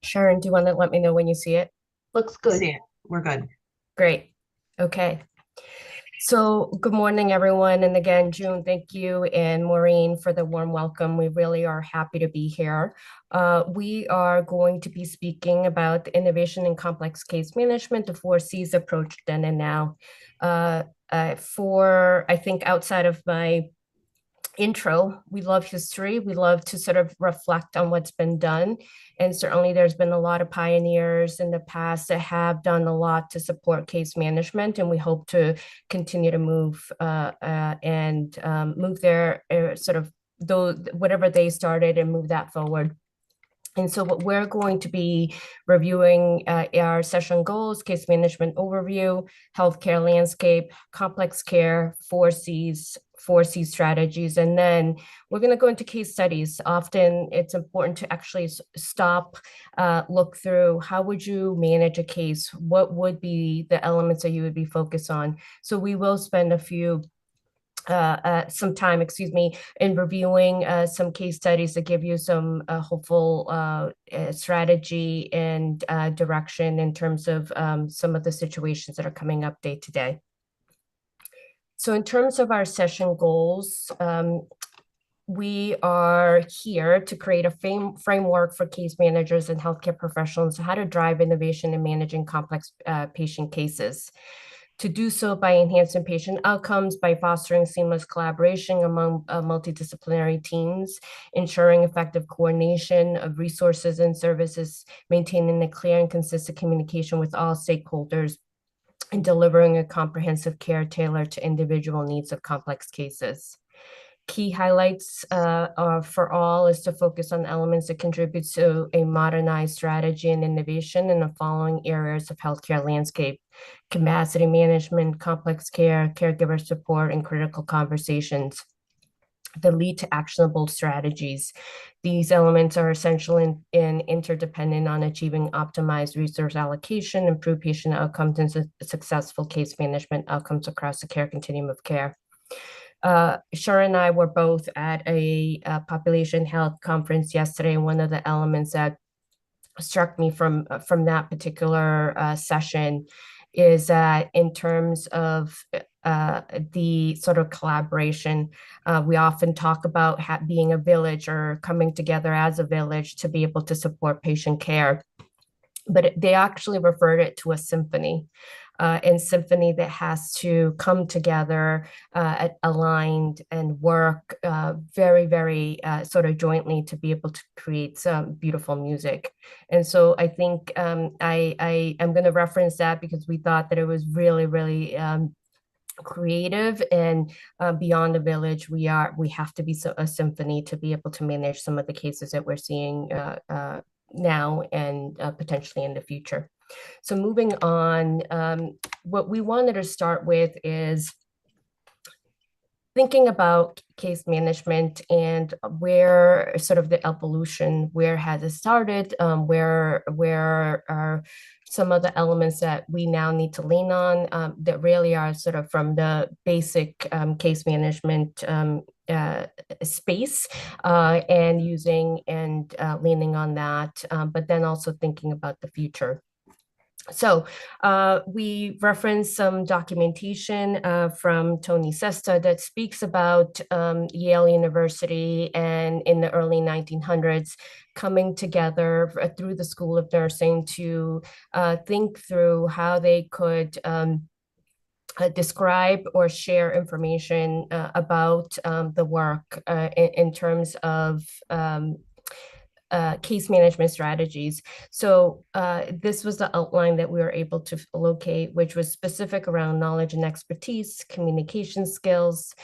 Sharon, do you want to let me know when you see it? Looks See good. it. We're good. Great. Okay. So good morning, everyone. And again, June, thank you, and Maureen for the warm welcome. We really are happy to be here. We are going to be speaking about the innovation in complex case management, the 4Cs approach then and now. I think outside of my intro, we love history. We love to sort of reflect on what's been done. And certainly there's been a lot of pioneers in the past that have done a lot to support case management. And we hope to continue to move and move their sort of whatever they started and move that forward. And so what we're going to be reviewing our session goals, case management overview, healthcare landscape, complex care, 4C strategies, and then we're going to go into case studies. Often it's important to actually stop, look through how would you manage a case? What would be the elements that you would be focused on? So we will spend some time, in reviewing some case studies that give you some hopeful strategy and direction in terms of some of the situations that are coming up day to day. So in terms of our session goals, we are here to create a framework for case managers and healthcare professionals how to drive innovation in managing complex patient cases. To do so by enhancing patient outcomes, by fostering seamless collaboration among multidisciplinary teams, ensuring effective coordination of resources and services, maintaining a clear and consistent communication with all stakeholders, and delivering a comprehensive care tailored to individual needs of complex cases. Key highlights for all is to focus on elements that contribute to a modernized strategy and innovation in the following areas of healthcare landscape: capacity management, complex care, caregiver support, and critical conversations that lead to actionable strategies. These elements are essential and interdependent on achieving optimized resource allocation, improved patient outcomes, and successful case management outcomes across the care continuum of care. Sharon and I were both at a population health conference yesterday, and one of the elements that struck me from that particular session is that in terms of the sort of collaboration, we often talk about being a village or coming together as a village to be able to support patient care. But they actually referred it to a symphony. And symphony that has to come together, aligned and work very, very sort of jointly to be able to create some beautiful music. And so I think I am going to reference that because we thought that it was really, really creative, and beyond the village, we have to be a symphony to be able to manage some of the cases that we're seeing now and potentially in the future. So moving on, what we wanted to start with is thinking about case management and where sort of the evolution, where has it started, where are some of the elements that we now need to lean on that really are sort of from the basic case management space and using and leaning on that, but then also thinking about the future. So we reference some documentation from Tony Sesta that speaks about Yale University and in the early 1900s coming together through the School of Nursing to think through how they could describe or share information about the work in terms of case management strategies. So this was the outline that we were able to locate, which was specific around knowledge and expertise, communication skills,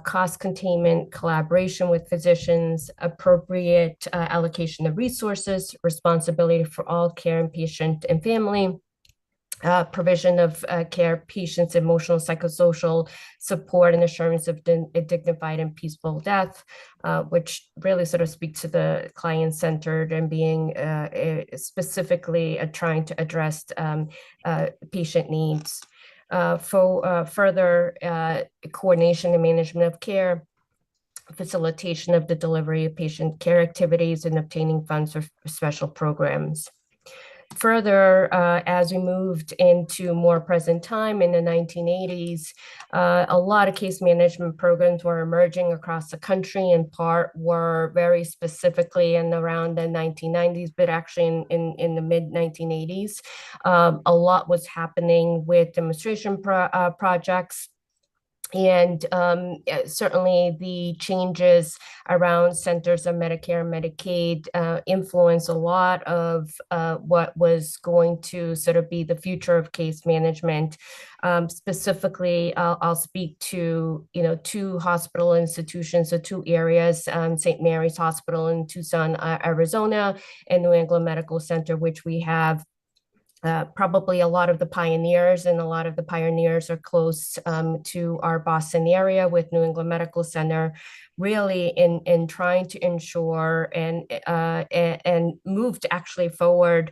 cost containment, collaboration with physicians, appropriate allocation of resources, responsibility for all care and patient and family, provision of care, patients' emotional, psychosocial support, and assurance of a dignified and peaceful death, which really sort of speaks to the client-centered and being specifically trying to address patient needs. For further coordination and management of care, facilitation of the delivery of patient care activities, and obtaining funds for special programs. Further, as we moved into more present time in the 1980s, a lot of case management programs were emerging across the country. In part were very specifically in around the 1990s, but actually in the mid 1980s. A lot was happening with demonstration projects. And certainly the changes around centers of Medicare and Medicaid influence a lot of what was going to sort of be the future of case management. Specifically, I'll speak to, two hospital institutions, so two areas, St. Mary's Hospital in Tucson, Arizona, and New England Medical Center, which we have probably a lot of the pioneers, and a lot of the pioneers are close to our Boston area, with New England Medical Center really in trying to ensure and moved actually forward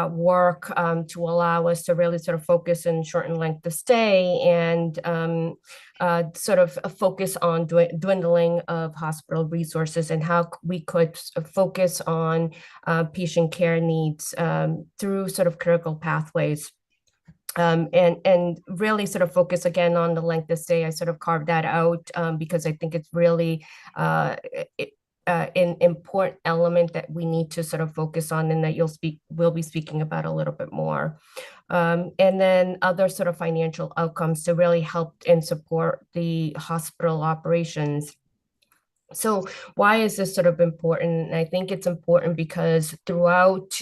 work to allow us to really sort of focus and shorten length of stay, and sort of focus on dwindling of hospital resources, and how we could focus on patient care needs through sort of critical pathways. And really sort of focus again on the length of stay. I sort of carved that out because I think it's really an important element that we need to sort of focus on, and that we'll be speaking about a little bit more. And then other sort of financial outcomes to really help and support the hospital operations. So why is this sort of important? I think it's important because throughout,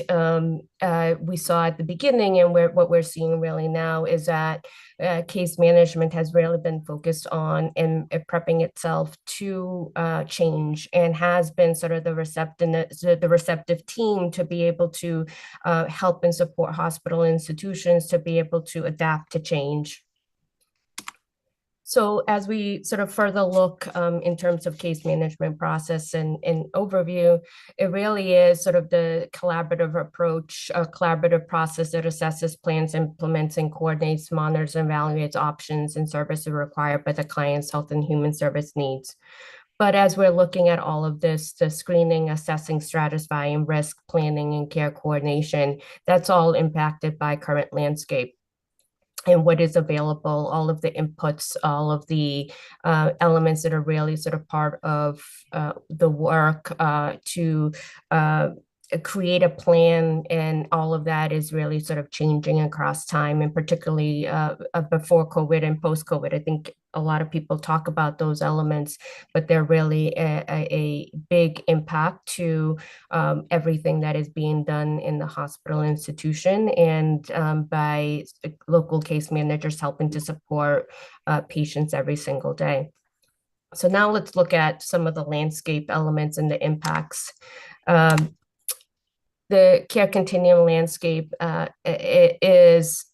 we saw at the beginning, and what we're seeing really now is that case management has really been focused on and prepping itself to change, and has been sort of the receptive team to be able to help and support hospital institutions to be able to adapt to change. So as we sort of further look in terms of case management process and overview, it really is sort of the collaborative approach, a collaborative process that assesses, plans, implements, and coordinates, monitors, and evaluates options and services required by the client's health and human service needs. But as we're looking at all of this, the screening, assessing, stratifying, risk planning, and care coordination, that's all impacted by current landscape and what is available, all of the inputs, all of the elements that are really sort of part of the work to create a plan, and all of that is really sort of changing across time, and particularly before COVID and post-COVID. I think a lot of people talk about those elements, but they're really a big impact to everything that is being done in the hospital institution, and by local case managers helping to support patients every single day. So now let's look at some of the landscape elements and the impacts. The care continuum landscape has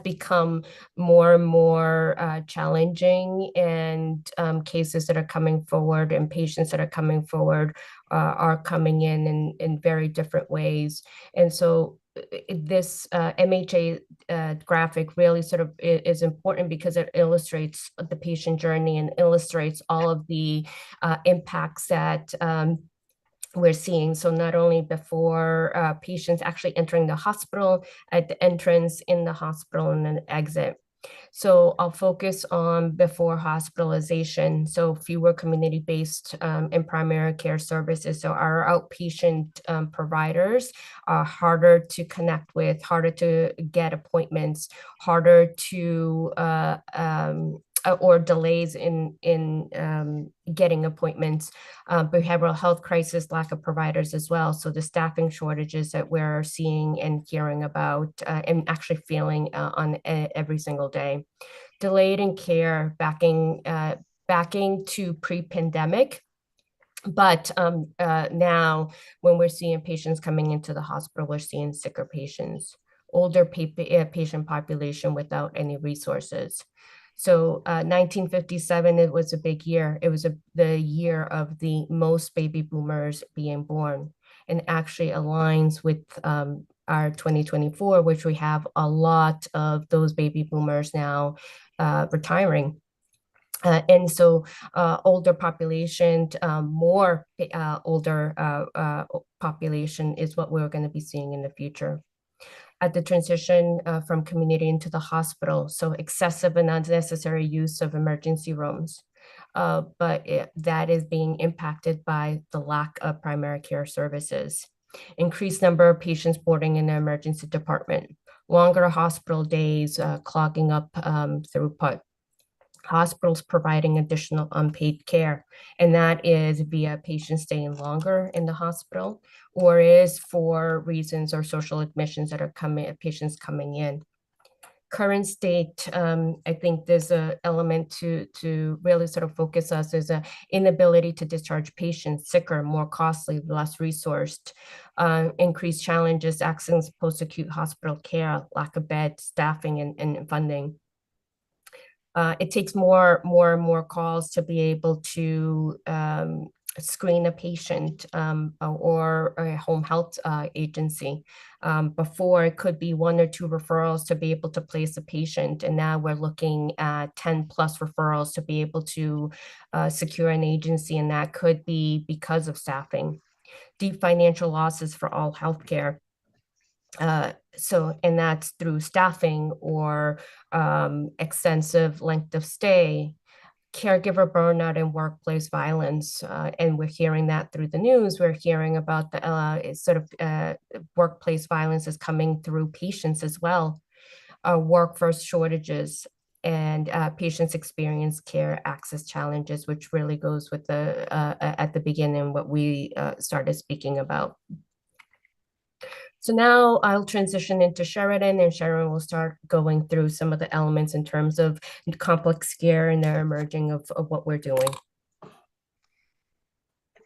become more and more challenging, and cases that are coming forward and patients that are coming forward are coming in very different ways. And so this MHA graphic really sort of is important because it illustrates the patient journey and illustrates all of the impacts that we're seeing. So not only before patients actually entering the hospital, at the entrance, in the hospital, and then exit. So I'll focus on before hospitalization. So fewer community-based and primary care services. So our outpatient providers are harder to connect with, harder to get appointments, harder to or delays in getting appointments, behavioral health crisis, lack of providers as well. So the staffing shortages that we're seeing and hearing about and actually feeling on every single day. Delayed in care, backing to pre-pandemic. But now when we're seeing patients coming into the hospital, we're seeing sicker patients, older patient population without any resources. So 1957, it was a big year. It was the year of the most baby boomers being born, and actually aligns with our 2024, which we have a lot of those baby boomers now retiring. And so older population, more older population is what we're going to be seeing in the future. At the transition from community into the hospital, so excessive and unnecessary use of emergency rooms. But that is being impacted by the lack of primary care services. Increased number of patients boarding in the emergency department, longer hospital days, clogging up throughput, hospitals providing additional unpaid care, and that is via patients staying longer in the hospital or is for reasons or social admissions that are patients coming in. Current state, I think there's an element to really sort of focus us is an inability to discharge patients sicker, more costly, less resourced, increased challenges, accessing post-acute hospital care, lack of bed, staffing, and funding. It takes more and more calls to be able to screen a patient or a home health agency. Before, it could be 1 or 2 referrals to be able to place a patient, and now we're looking at 10 plus referrals to be able to secure an agency, and that could be because of staffing. Deep financial losses for all healthcare. And that's through staffing or extensive length of stay, caregiver burnout, and workplace violence. And we're hearing that through the news. We're hearing about the workplace violence is coming through patients as well. Workforce shortages and patients experience care access challenges, which really goes with the at the beginning what we started speaking about. So now I'll transition into Sheridan, and Sheridan will start going through some of the elements in terms of complex care and their emerging of what we're doing.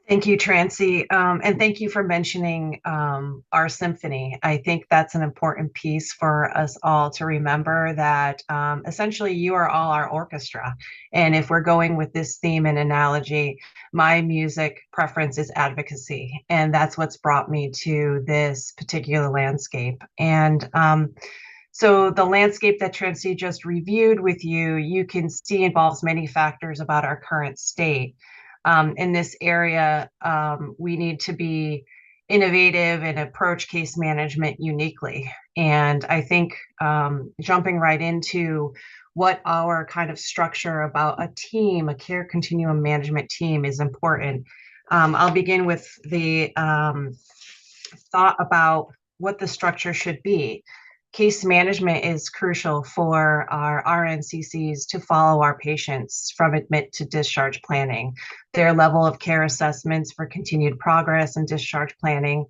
Thank you, Trancy. And thank you for mentioning our symphony. I think that's an important piece for us all to remember that essentially you are all our orchestra. And if we're going with this theme and analogy, my music preference is advocacy. And that's what's brought me to this particular landscape. And so the landscape that Trancy just reviewed with you, you can see involves many factors about our current state. In this area, we need to be innovative and approach case management uniquely. And I think jumping right into what our kind of structure about a team, a care continuum management team is important. I'll begin with the thought about what the structure should be. Case management is crucial for our RNCCs to follow our patients from admit to discharge planning, their level of care assessments for continued progress and discharge planning,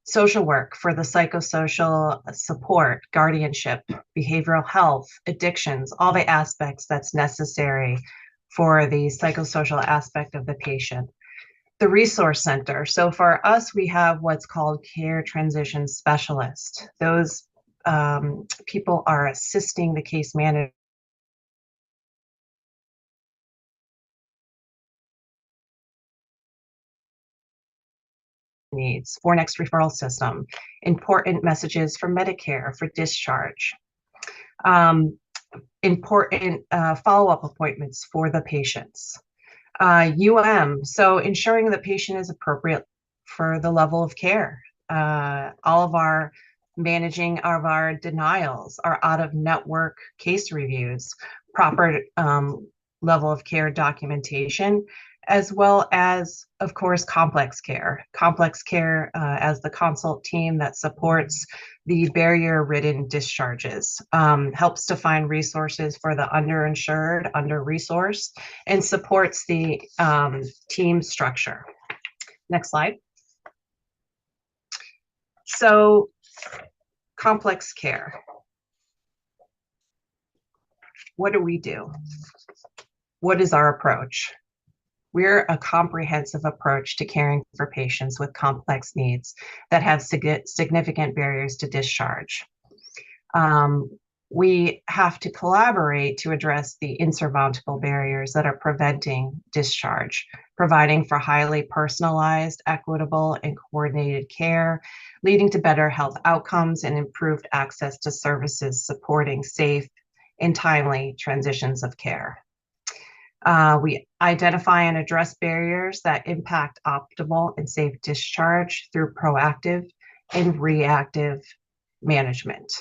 social work for the psychosocial support, guardianship, behavioral health, addictions, all the aspects that's necessary for the psychosocial aspect of the patient. The resource center. So for us, we have what's called care transition specialists. Those people are assisting the case manager needs for next referral system, important messages for Medicare, for discharge, important follow-up appointments for the patients. So ensuring the patient is appropriate for the level of care. All of our managing of our denials, our out-of-network case reviews, proper level of care documentation, as well as, of course, complex care. Complex care as the consult team that supports the barrier-ridden discharges, helps to find resources for the underinsured, under-resourced, and supports the team structure. Next slide. So, complex care. What do we do? What is our approach? We're a comprehensive approach to caring for patients with complex needs that have significant barriers to discharge. We have to collaborate to address the insurmountable barriers that are preventing discharge, providing for highly personalized, equitable, and coordinated care, leading to better health outcomes and improved access to services supporting safe and timely transitions of care. We identify and address barriers that impact optimal and safe discharge through proactive and reactive management.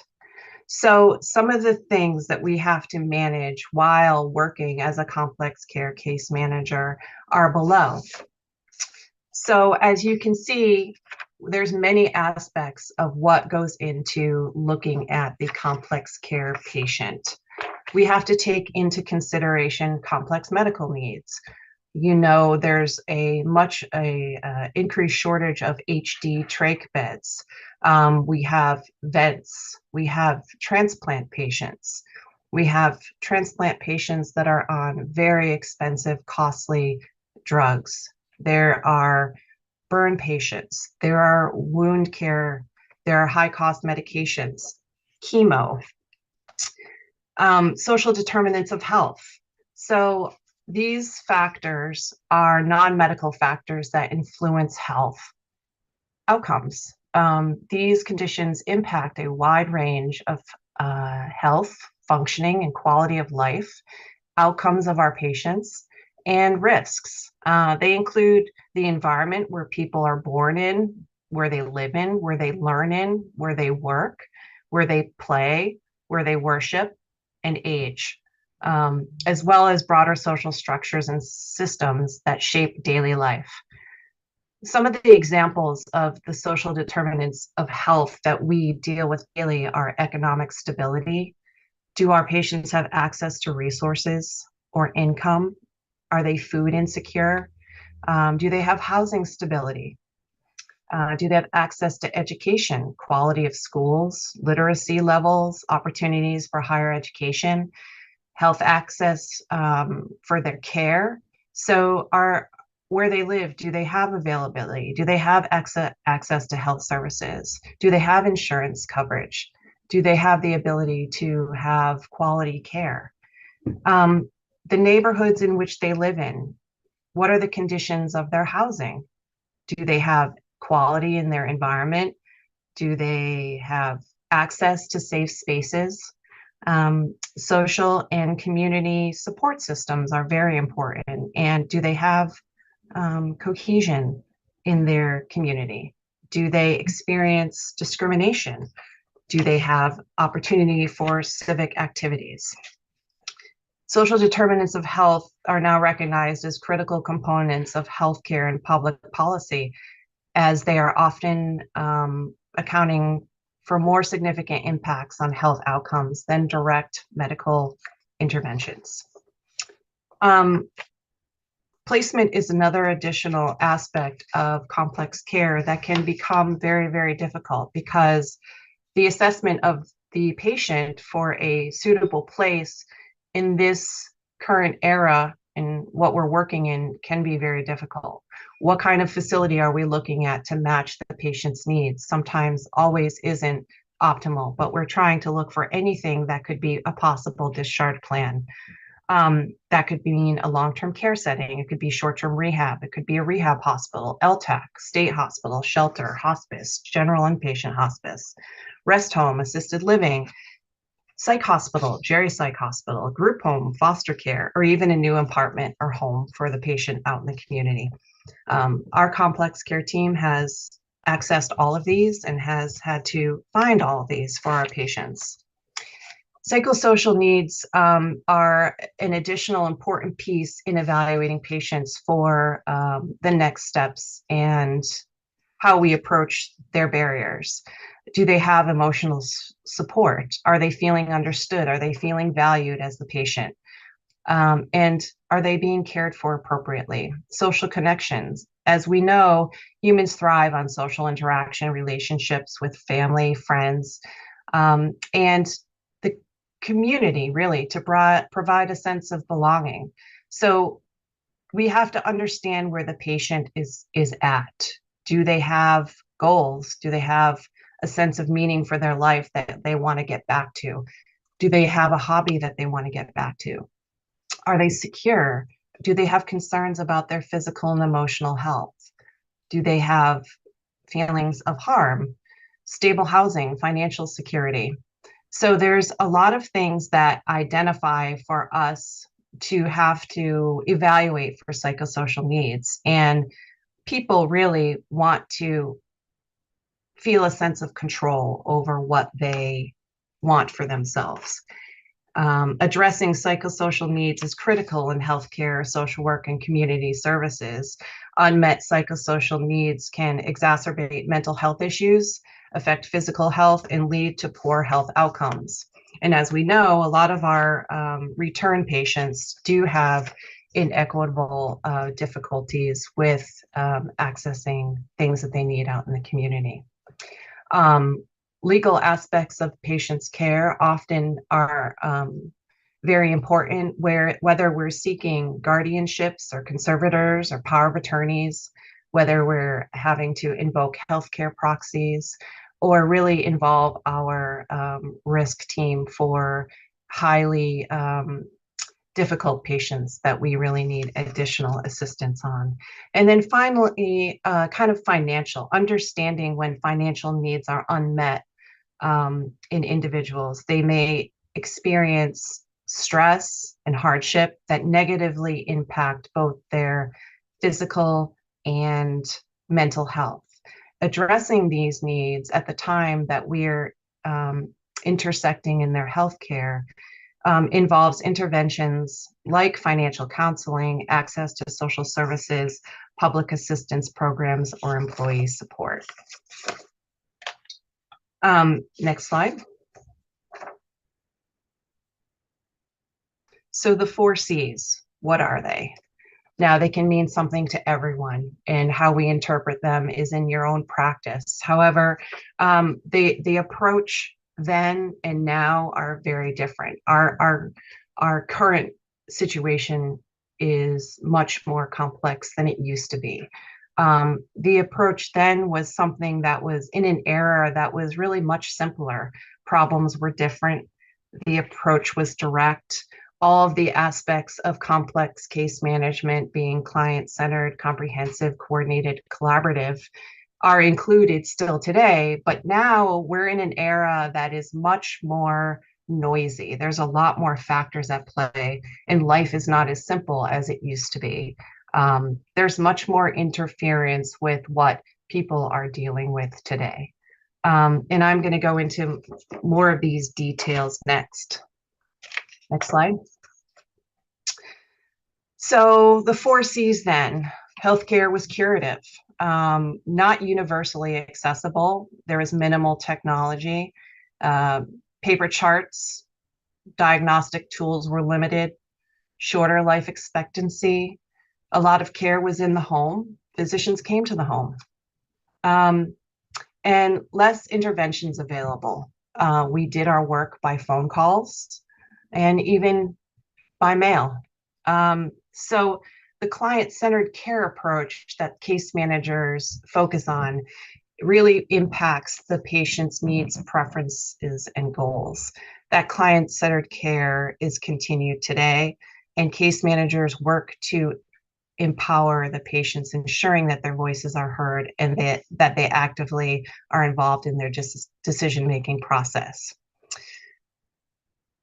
So some of the things that we have to manage while working as a complex care case manager are below. So as you can see, there's many aspects of what goes into looking at the complex care patient. We have to take into consideration complex medical needs. You know, there's a increased shortage of HD trach beds. We have vents. We have transplant patients. We have transplant patients that are on very expensive, costly drugs. There are burn patients. There are wound care. There are high cost medications, chemo, social determinants of health. So these factors are non-medical factors that influence health outcomes. These conditions impact a wide range of health, functioning, and quality of life outcomes of our patients and risks. They include the environment where people are born in, where they live in, where they learn in, where they work, where they play, where they worship, and age, as well as broader social structures and systems that shape daily life. Some of the examples of the social determinants of health that we deal with daily are economic stability. Do our patients have access to resources or income? Are they food insecure? Do they have housing stability? Do they have access to education, quality of schools, literacy levels, opportunities for higher education, health access for their care? So where they live, do they have availability? Do they have access to health services? Do they have insurance coverage? Do they have the ability to have quality care? The neighborhoods in which they live in, what are the conditions of their housing? Do they have quality in their environment? Do they have access to safe spaces? Social and community support systems are very important. And do they have cohesion in their community? Do they experience discrimination? Do they have opportunity for civic activities? Social determinants of health are now recognized as critical components of healthcare and public policy, as they are often accounting for more significant impacts on health outcomes than direct medical interventions. Placement is another additional aspect of complex care that can become very, very difficult, because the assessment of the patient for a suitable place in this current era and what we're working in can be very difficult. What kind of facility are we looking at to match the patient's needs? Sometimes always isn't optimal, but we're trying to look for anything that could be a possible discharge plan. That could mean a long-term care setting. It could be short-term rehab. It could be a rehab hospital, LTAC, state hospital, shelter, hospice, general inpatient hospice, rest home, assisted living, psych hospital, geri-psych hospital, group home, foster care, or even a new apartment or home for the patient out in the community. Our complex care team has accessed all of these and has had to find all of these for our patients. Psychosocial needs are an additional important piece in evaluating patients for the next steps and how we approach their barriers. Do they have emotional support? Are they feeling understood? Are they feeling valued as the patient? And are they being cared for appropriately? Social connections. As we know, humans thrive on social interaction, relationships with family, friends, and the community, really, to provide a sense of belonging. So we have to understand where the patient is at. Do they have goals? Do they have a sense of meaning for their life that they want to get back to? Do they have a hobby that they want to get back to? Are they secure? Do they have concerns about their physical and emotional health? Do they have feelings of harm, stable housing, financial security? So there's a lot of things that identify for us to have to evaluate for psychosocial needs. And people really want to feel a sense of control over what they want for themselves. Addressing psychosocial needs is critical in healthcare, social work, and community services. Unmet psychosocial needs can exacerbate mental health issues, affect physical health, and lead to poor health outcomes. And as we know, a lot of our return patients do have inequitable difficulties with accessing things that they need out in the community. Legal aspects of patients' care often are very important, whether we're seeking guardianships or conservators or power of attorneys, whether we're having to invoke healthcare proxies, or really involve our risk team for highly difficult patients that we really need additional assistance on. And then finally, kind of financial, understanding when financial needs are unmet in individuals. They may experience stress and hardship that negatively impact both their physical and mental health. Addressing these needs at the time that we're intersecting in their healthcare involves interventions like financial counseling, access to social services, public assistance programs, or employee support. Next slide. So the 4 C's, what are they? Now, they can mean something to everyone, and how we interpret them is in your own practice. However, the approach then and now are very different. Our current situation is much more complex than it used to be. The approach then was something that was in an era that was really much simpler. Problems were different. The approach was direct. All of the aspects of complex case management, being client-centered, comprehensive, coordinated, collaborative, are included still today, but now we're in an era that is much more noisy. There's a lot more factors at play, and life is not as simple as it used to be. There's much more interference with what people are dealing with today. And I'm going to go into more of these details next. Next slide. So the 4 C's then. Healthcare was curative, not universally accessible. There was minimal technology, paper charts, diagnostic tools were limited, shorter life expectancy. A lot of care was in the home. Physicians came to the home. And less interventions available. We did our work by phone calls and even by mail. So the client-centered care approach that case managers focus on really impacts the patient's needs, preferences, and goals. That client-centered care is continued today, and case managers work to empower the patients, ensuring that their voices are heard and that they actively are involved in their decision-making process.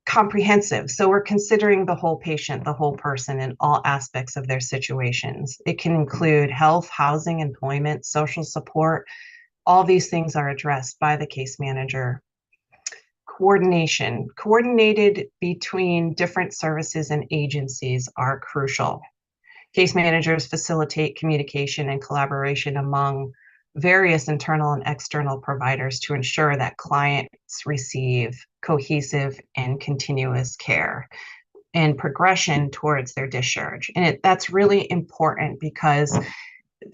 Comprehensive. So we're considering the whole patient, the whole person in all aspects of their situations. It can include health, housing, employment, social support. All these things are addressed by the case manager. Coordination. Coordinated between different services and agencies are crucial. Case managers facilitate communication and collaboration among various internal and external providers to ensure that clients receive cohesive and continuous care and progression towards their discharge. And that's really important because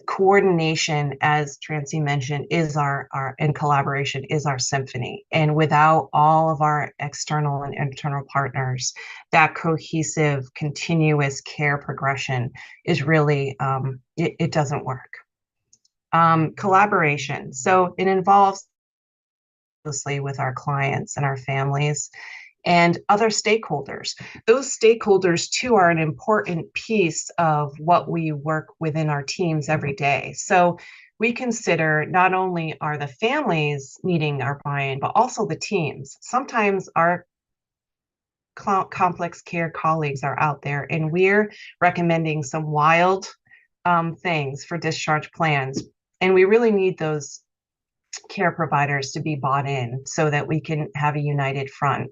coordination, as Trancy mentioned, is our and collaboration is our symphony. And without all of our external and internal partners, that cohesive, continuous care progression is really, it doesn't work. Collaboration. So it involves closely with our clients and our families and other stakeholders. Those stakeholders too are an important piece of what we work within our teams every day. So we consider not only are the families needing our buy-in, but also the teams. Sometimes our complex care colleagues are out there, and we're recommending some wild things for discharge plans. And we really need those care providers to be bought in so that we can have a united front.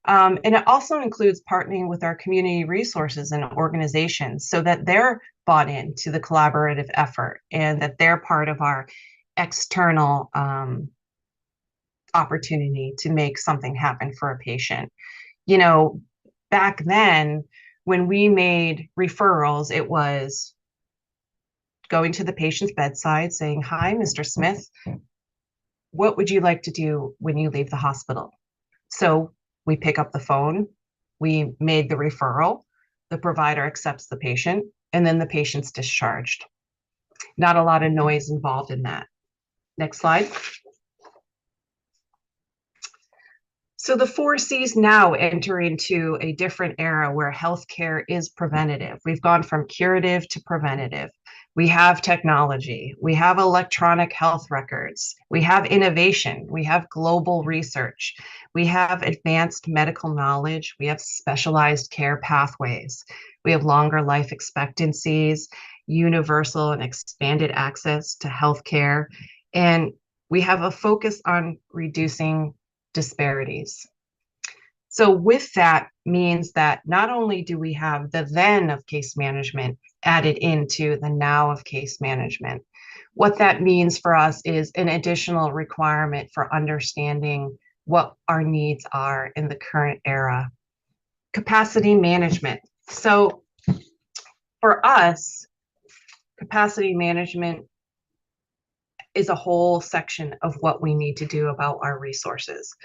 And it also includes partnering with our community resources and organizations so that they're bought into the collaborative effort and that they're part of our external opportunity to make something happen for a patient. You know, back then, when we made referrals, it was going to the patient's bedside saying, "Hi, Mr. Smith, what would you like to do when you leave the hospital?" So we pick up the phone, we made the referral, the provider accepts the patient, and then the patient's discharged. Not a lot of noise involved in that. Next slide. So the 4Cs now enter into a different era where healthcare is preventative. We've gone from curative to preventative. We have technology, we have electronic health records, we have innovation, we have global research, we have advanced medical knowledge, we have specialized care pathways, we have longer life expectancies, universal and expanded access to healthcare, and we have a focus on reducing disparities. So with that means that not only do we have the then of case management added into the now of case management, what that means for us is an additional requirement for understanding what our needs are in the current era. Capacity management. So for us, capacity management is a whole section of what we need to do about our resources.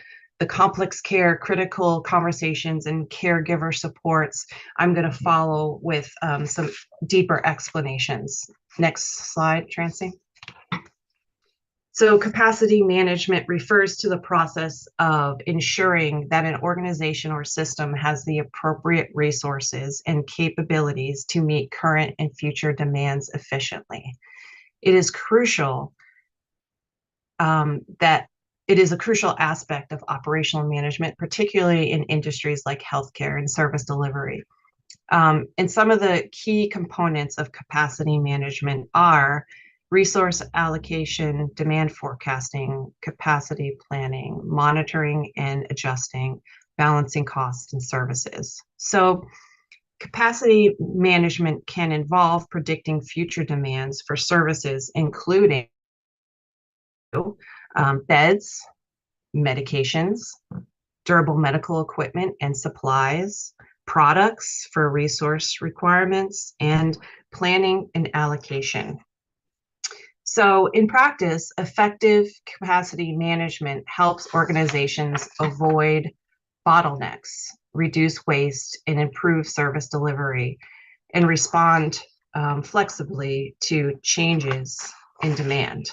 The complex care, critical conversations, and caregiver supports, I'm going to follow with some deeper explanations. Next slide, Trancy. So capacity management refers to the process of ensuring that an organization or system has the appropriate resources and capabilities to meet current and future demands efficiently. It is crucial that it is a crucial aspect of operational management, particularly in industries like healthcare and service delivery. And some of the key components of capacity management are resource allocation, demand forecasting, capacity planning, monitoring and adjusting, balancing costs and services. So capacity management can involve predicting future demands for services, including beds, medications, durable medical equipment and supplies, products for resource requirements, and planning and allocation. So in practice, effective capacity management helps organizations avoid bottlenecks, reduce waste, and improve service delivery, and respond flexibly to changes in demand.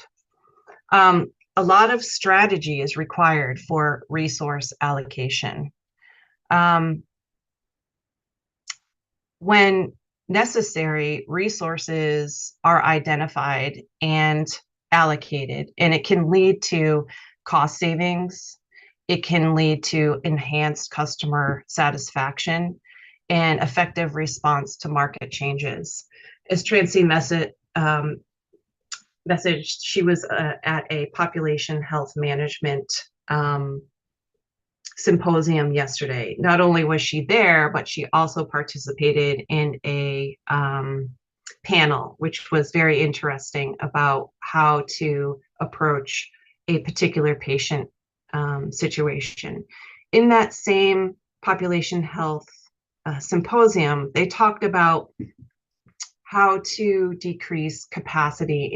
A lot of strategy is required for resource allocation. When necessary, resources are identified and allocated, and it can lead to cost savings. It can lead to enhanced customer satisfaction and effective response to market changes. As Trancy messaged, she was at a population health management symposium yesterday. Not only was she there, but she also participated in a panel, which was very interesting about how to approach a particular patient situation. In that same population health symposium, they talked about how to decrease capacity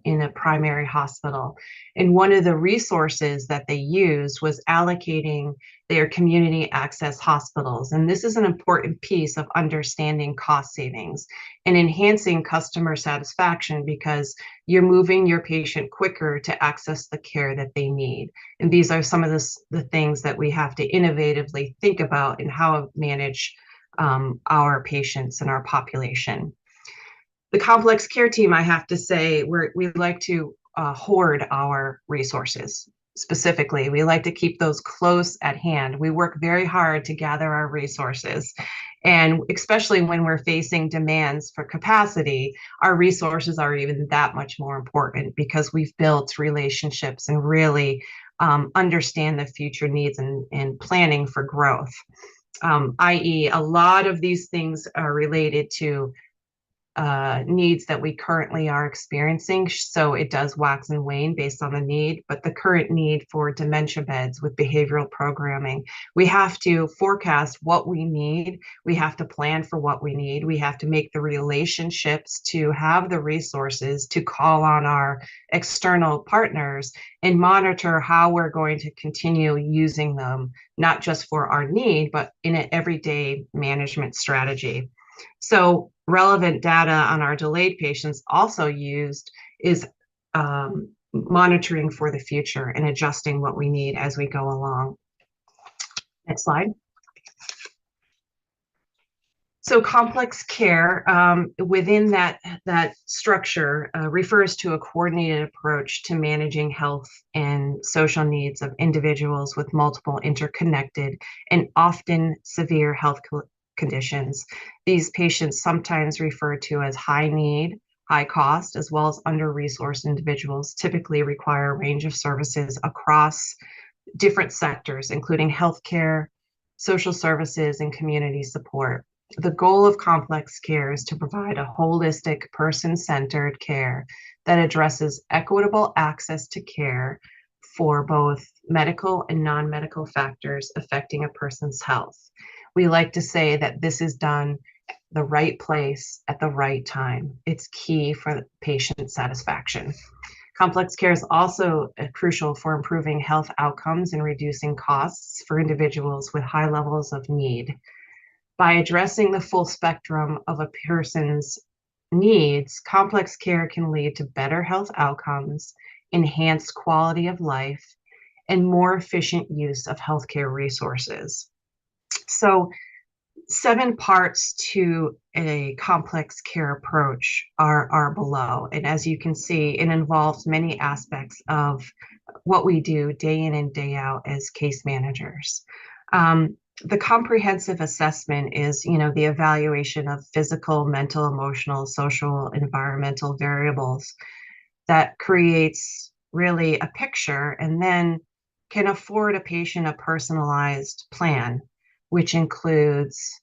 in a primary hospital. And one of the resources that they used was allocating their community access hospitals. And this is an important piece of understanding cost savings and enhancing customer satisfaction because you're moving your patient quicker to access the care that they need. And these are some of the things that we have to innovatively think about in how to manage our patients and our population. The complex care team, I have to say, we like to hoard our resources. specifically. We like to keep those close at hand. We work very hard to gather our resources. And especially when we're facing demands for capacity, our resources are even that much more important because we've built relationships and really understand the future needs and planning for growth. I.e., a lot of these things are related to needs that we currently are experiencing. So it does wax and wane based on the need, but the current need for dementia beds with behavioral programming, we have to forecast what we need. We have to plan for what we need. We have to make the relationships to have the resources to call on our external partners and monitor how we're going to continue using them, not just for our need, but in an everyday management strategy. So relevant data on our delayed patients also used is monitoring for the future and adjusting what we need as we go along. Next slide. So complex care within that structure refers to a coordinated approach to managing health and social needs of individuals with multiple interconnected and often severe health conditions. These patients sometimes referred to as high need, high cost, as well as under-resourced individuals typically require a range of services across different sectors, including healthcare, social services, and community support. The goal of complex care is to provide a holistic, person-centered care that addresses equitable access to care for both medical and non-medical factors affecting a person's health. We like to say that this is done the right place at the right time. It's key for patient satisfaction. Complex care is also crucial for improving health outcomes and reducing costs for individuals with high levels of need. By addressing the full spectrum of a person's needs, complex care can lead to better health outcomes, enhanced quality of life, and more efficient use of healthcare resources. So 7 parts to a complex care approach are below. And as you can see, it involves many aspects of what we do day in and day out as case managers. The comprehensive assessment is, the evaluation of physical, mental, emotional, social, environmental variables that creates really a picture and then can afford a patient a personalized plan, which includes,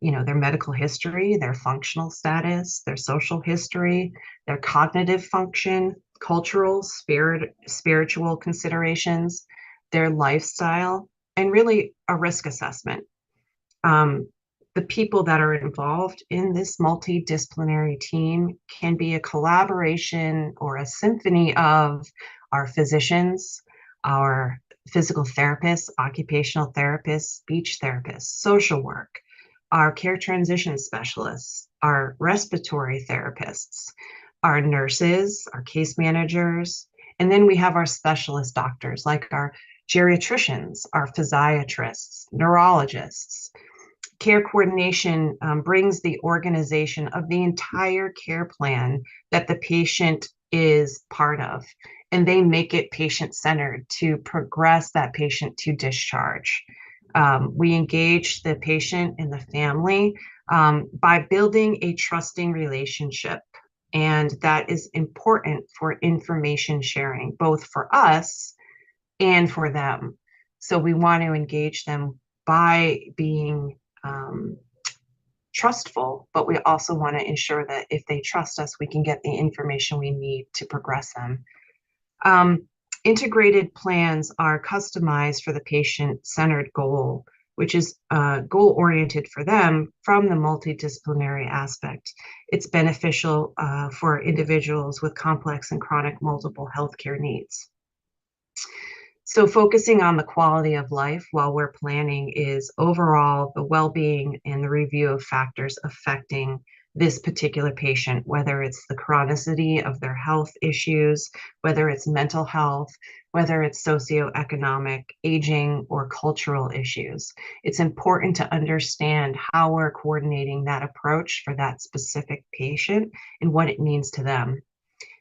their medical history, their functional status, their social history, their cognitive function, cultural, spiritual considerations, their lifestyle, and really a risk assessment. The people that are involved in this multidisciplinary team can be a collaboration or a symphony of our physicians, our physical therapists, occupational therapists, speech therapists, social work, our care transition specialists, our respiratory therapists, our nurses, our case managers, and then we have our specialist doctors like our geriatricians, our physiatrists, neurologists. Care coordination brings the organization of the entire care plan that the patient is part of, and they make it patient-centered to progress that patient to discharge. We engage the patient and the family by building a trusting relationship, and that is important for information sharing, both for us and for them. So we want to engage them by being trustful, but we also want to ensure that if they trust us, we can get the information we need to progress them. Integrated plans are customized for the patient-centered goal, which is goal-oriented for them from the multidisciplinary aspect. It's beneficial for individuals with complex and chronic multiple healthcare needs. So focusing on the quality of life while we're planning is overall the well-being and the review of factors affecting this particular patient, whether it's the chronicity of their health issues, whether it's mental health, whether it's socioeconomic, aging, or cultural issues. It's important to understand how we're coordinating that approach for that specific patient and what it means to them.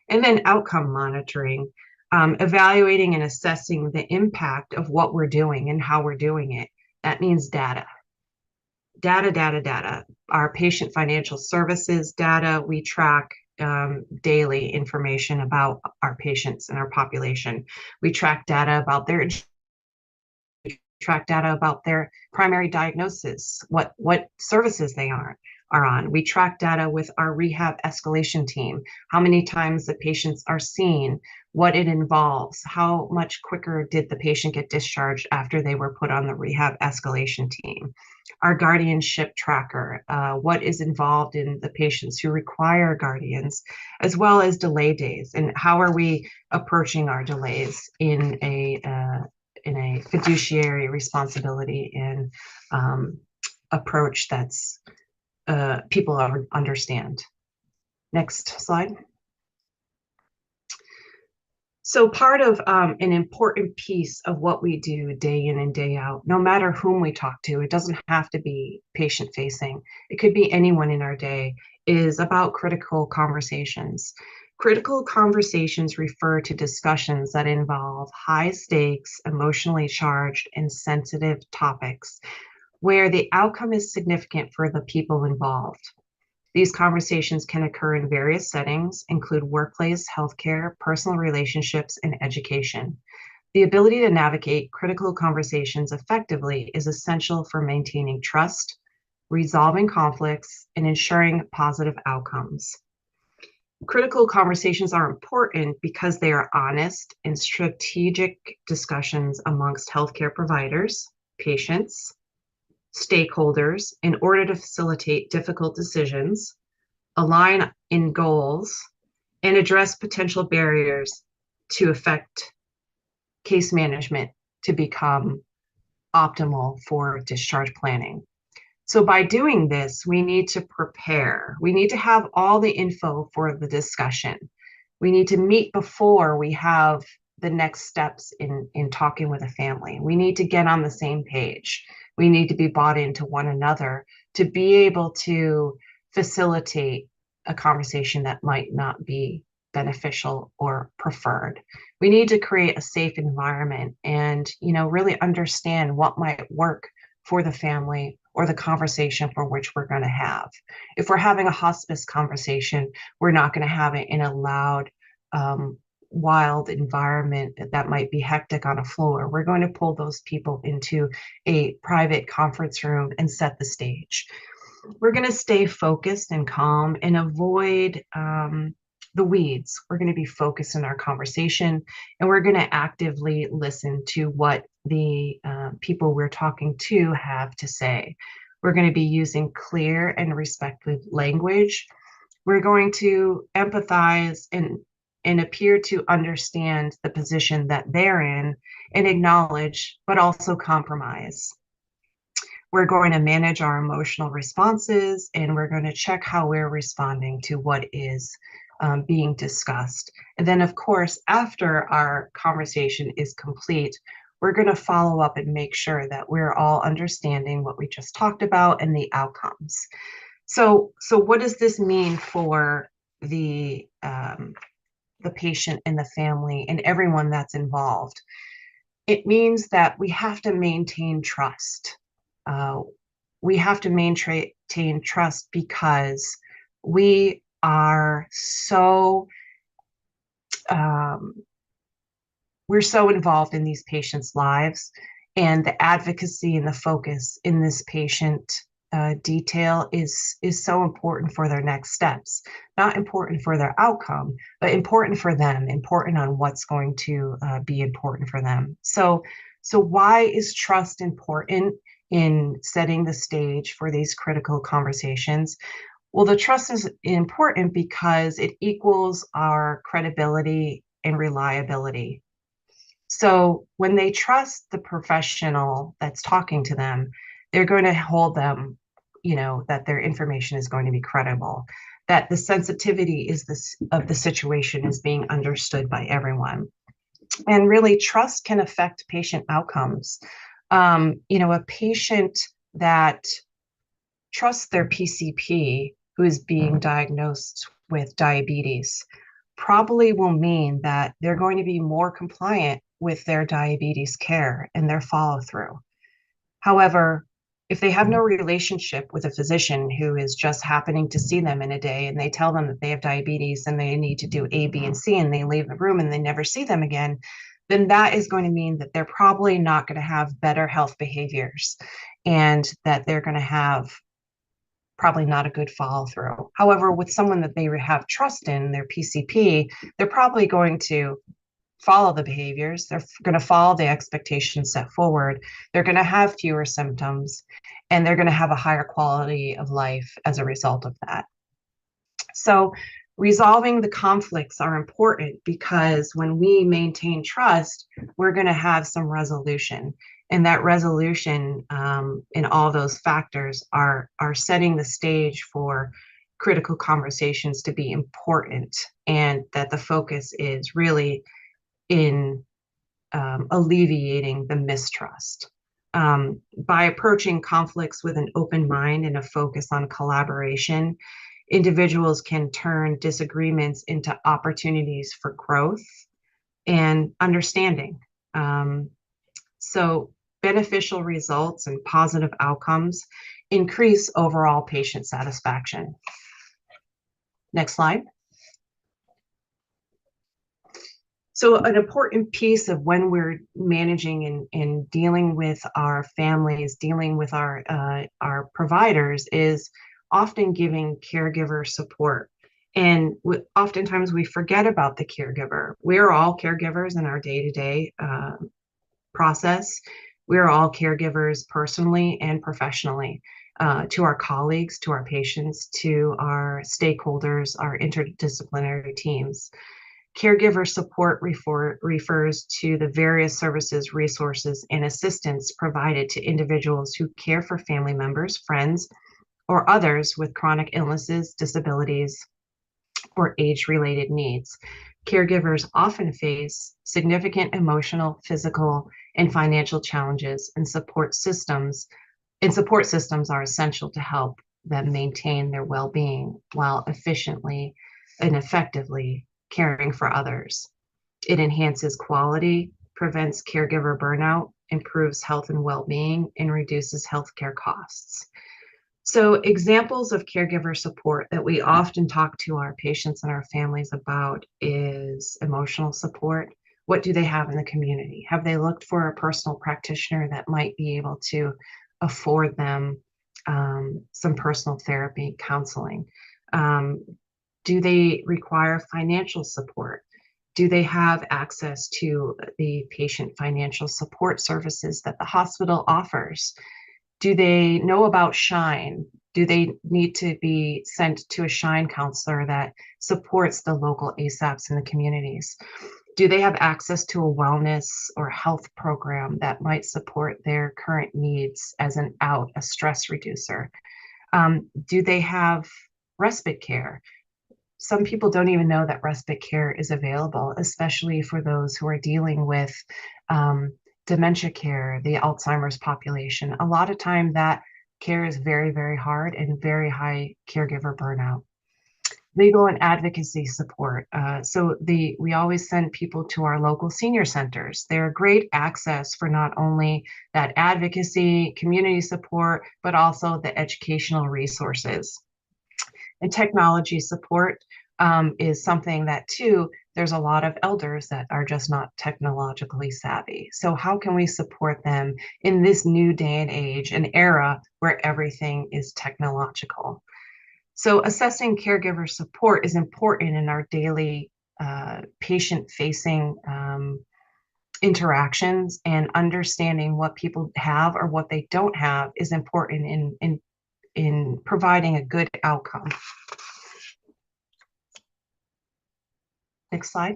And then outcome monitoring. Evaluating and assessing the impact of what we're doing and how we're doing it. That means data. Data. Our patient financial services data, we track daily information about our patients and our population. We track data about their primary diagnosis, what services they are on. We track data with our rehab escalation team, how many times the patients are seen, what it involves, how much quicker did the patient get discharged after they were put on the rehab escalation team. Our guardianship tracker, what is involved in the patients who require guardians, as well as delay days, and how are we approaching our delays in a fiduciary responsibility and approach that's people understand. Next slide. So part of an important piece of what we do day in and day out, no matter whom we talk to, it doesn't have to be patient facing, it could be anyone in our day, is about critical conversations. Critical conversations refer to discussions that involve high stakes, emotionally charged, and sensitive topics where the outcome is significant for the people involved. These conversations can occur in various settings, include workplace, healthcare, personal relationships, and education. The ability to navigate critical conversations effectively is essential for maintaining trust, resolving conflicts, and ensuring positive outcomes. Critical conversations are important because they are honest and strategic discussions amongst healthcare providers, patients, stakeholders in order to facilitate difficult decisions, align in goals, and address potential barriers to affect case management to become optimal for discharge planning. So by doing this, we need to prepare. We need to have all the info for the discussion. We need to meet before we have the next steps in talking with a family. We need to get on the same page. We need to be bought into one another to be able to facilitate a conversation that might not be beneficial or preferred. We need to create a safe environment and, really understand what might work for the family or the conversation for which we're going to have. If we're having a hospice conversation, we're not going to have it in a loud, wild environment that might be hectic on a floor. We're going to pull those people into a private conference room and set the stage. We're going to stay focused and calm and avoid the weeds. We're going to be focused in our conversation, and we're going to actively listen to what the people we're talking to have to say. We're going to be using clear and respectful language. We're going to empathize and appear to understand the position that they're in and acknowledge, but also compromise. We're going to manage our emotional responses, and we're going to check how we're responding to what is being discussed. And then, of course, after our conversation is complete, we're going to follow up and make sure that we're all understanding what we just talked about and the outcomes. So what does this mean for the patient and the family and everyone that's involved? It means that we have to maintain trust. We have to maintain trust because we are we're so involved in these patients' lives, and the advocacy and the focus in this patient detail is so important for their next steps. Not important for their outcome, but important for them, important on what's going to be important for them. So why is trust important in setting the stage for these critical conversations? Well, the trust is important because it equals our credibility and reliability. So when they trust the professional that's talking to them, they're going to hold them, that their information is going to be credible, that the sensitivity of the situation is being understood by everyone. And really, trust can affect patient outcomes. A patient that trusts their PCP who is being diagnosed with diabetes probably will mean that they're going to be more compliant with their diabetes care and their follow through. However, if they have no relationship with a physician who is just happening to see them in a day and they tell them that they have diabetes and they need to do A, B, and C, and they leave the room and they never see them again, then that is going to mean that they're probably not going to have better health behaviors and that they're going to have probably not a good follow through. However, with someone that they have trust in, their PCP, they're probably going to follow the behaviors. They're going to follow the expectations set forward. They're going to have fewer symptoms and they're going to have a higher quality of life as a result of that. So resolving the conflicts are important because when we maintain trust, we're going to have some resolution. And that resolution in all those factors are setting the stage for critical conversations to be important, and that the focus is really in alleviating the mistrust. By approaching conflicts with an open mind and a focus on collaboration, individuals can turn disagreements into opportunities for growth and understanding. So beneficial results and positive outcomes increase overall patient satisfaction. Next slide. So an important piece of when we're managing and dealing with our families, dealing with our providers, is often giving caregiver support. And oftentimes we forget about the caregiver. We're all caregivers in our day-to-day process. We're all caregivers personally and professionally, to our colleagues, to our patients, to our stakeholders, our interdisciplinary teams. Caregiver support refers to the various services, resources, and assistance provided to individuals who care for family members, friends, or others with chronic illnesses, disabilities, or age-related needs. Caregivers often face significant emotional, physical, and financial challenges, and support systems are essential to help them maintain their well-being while efficiently and effectively caring for others. It enhances quality, prevents caregiver burnout, improves health and well-being, and reduces healthcare costs. So examples of caregiver support that we often talk to our patients and our families about is emotional support. What do they have in the community? Have they looked for a personal practitioner that might be able to afford them some personal therapy, counseling? Do they require financial support? Do they have access to the patient financial support services that the hospital offers? Do they know about Shine? Do they need to be sent to a Shine counselor that supports the local ASAPs in the communities? Do they have access to a wellness or health program that might support their current needs as a stress reducer? Do they have respite care? Some people don't even know that respite care is available, especially for those who are dealing with dementia care, the Alzheimer's population. A lot of time that care is very, very hard and very high caregiver burnout. Legal and advocacy support. We always send people to our local senior centers. They're great access for not only that advocacy, community support, but also the educational resources. And technology support is something that, too, there's a lot of elders that are just not technologically savvy. So how can we support them in this new day and age, an era where everything is technological? So assessing caregiver support is important in our daily patient-facing interactions, and understanding what people have or what they don't have is important in providing a good outcome. Next slide.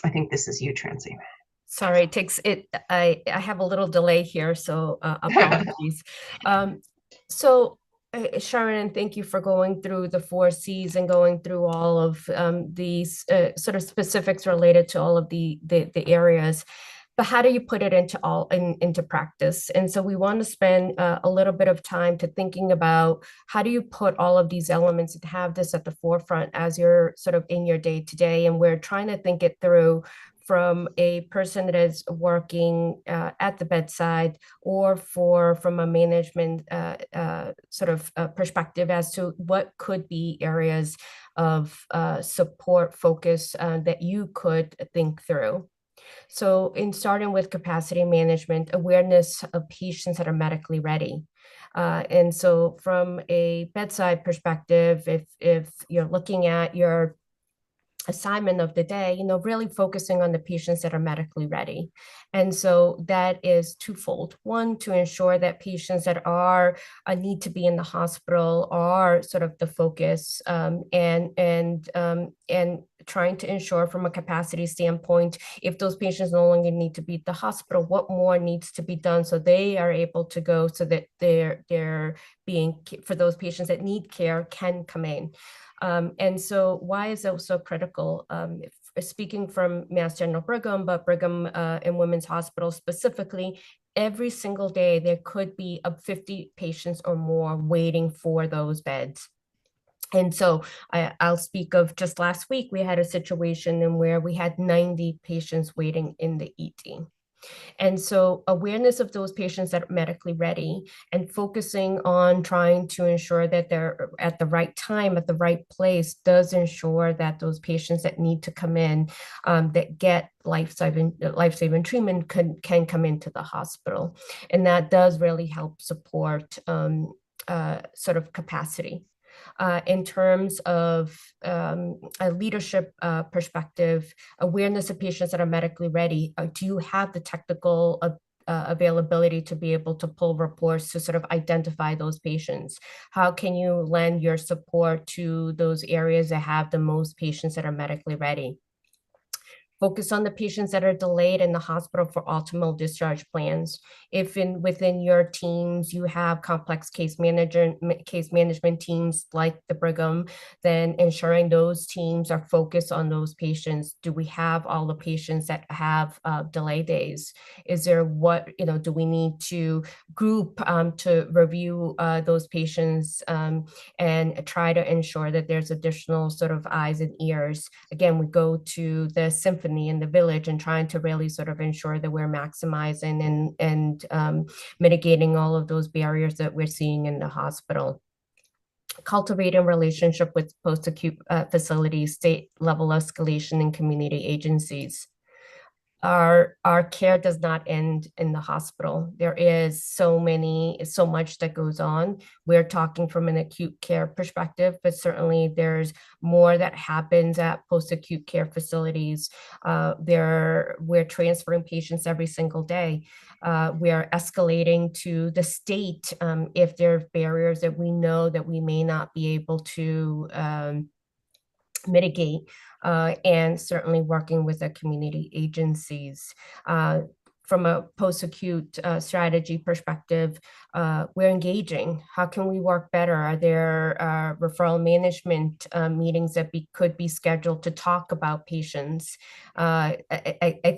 I think this is you, Trancy. Sorry, it takes it. I have a little delay here, so apologies. Sharon, thank you for going through the 4 C's and going through all of these sort of specifics related to all of the areas. but how do you put it into practice? And so we want to spend a little bit of time to thinking about how do you put all of these elements and have this at the forefront as you're sort of in your day to day. And we're trying to think it through from a person that is working at the bedside, or from a management perspective as to what could be areas of support focus that you could think through. So in starting with capacity management, awareness of patients that are medically ready. And so from a bedside perspective, if you're looking at your assignment of the day, really focusing on the patients that are medically ready. And so that is twofold. One, to ensure that patients that are need to be in the hospital are sort of the focus, and trying to ensure from a capacity standpoint, if those patients no longer need to be at the hospital, what more needs to be done so they are able to go, so that they're being, for those patients that need care, can come in. And so why is that so critical? Speaking from Mass General Brigham, but Brigham and Women's Hospital specifically, every single day there could be 50 patients or more waiting for those beds. And so I'll speak of just last week, we had a situation in where we had 90 patients waiting in the ED. And so awareness of those patients that are medically ready and focusing on trying to ensure that they're at the right time, at the right place, does ensure that those patients that need to come in, that get life-saving treatment, can come into the hospital. And that does really help support sort of capacity. In terms of a leadership perspective, awareness of patients that are medically ready, do you have the technical availability to be able to pull reports to sort of identify those patients? How can you lend your support to those areas that have the most patients that are medically ready? Focus on the patients that are delayed in the hospital for optimal discharge plans. If within your teams you have complex case management teams like the Brigham, then ensuring those teams are focused on those patients. Do we have all the patients that have delay days? Is there do we need to group to review those patients, and try to ensure that there's additional sort of eyes and ears? Again, we go to the symphony in the village and trying to really sort of ensure that we're maximizing and mitigating all of those barriers that we're seeing in the hospital. Cultivating relationship with post-acute facilities, state level escalation, and community agencies. Our care does not end in the hospital. There is so much that goes on. We're talking from an acute care perspective, but certainly there's more that happens at post-acute care facilities. We're transferring patients every single day. We are escalating to the state if there are barriers that we know that we may not be able to mitigate, and certainly working with the community agencies. From a post-acute strategy perspective, we're engaging. How can we work better? Are there referral management meetings that could be scheduled to talk about patients? I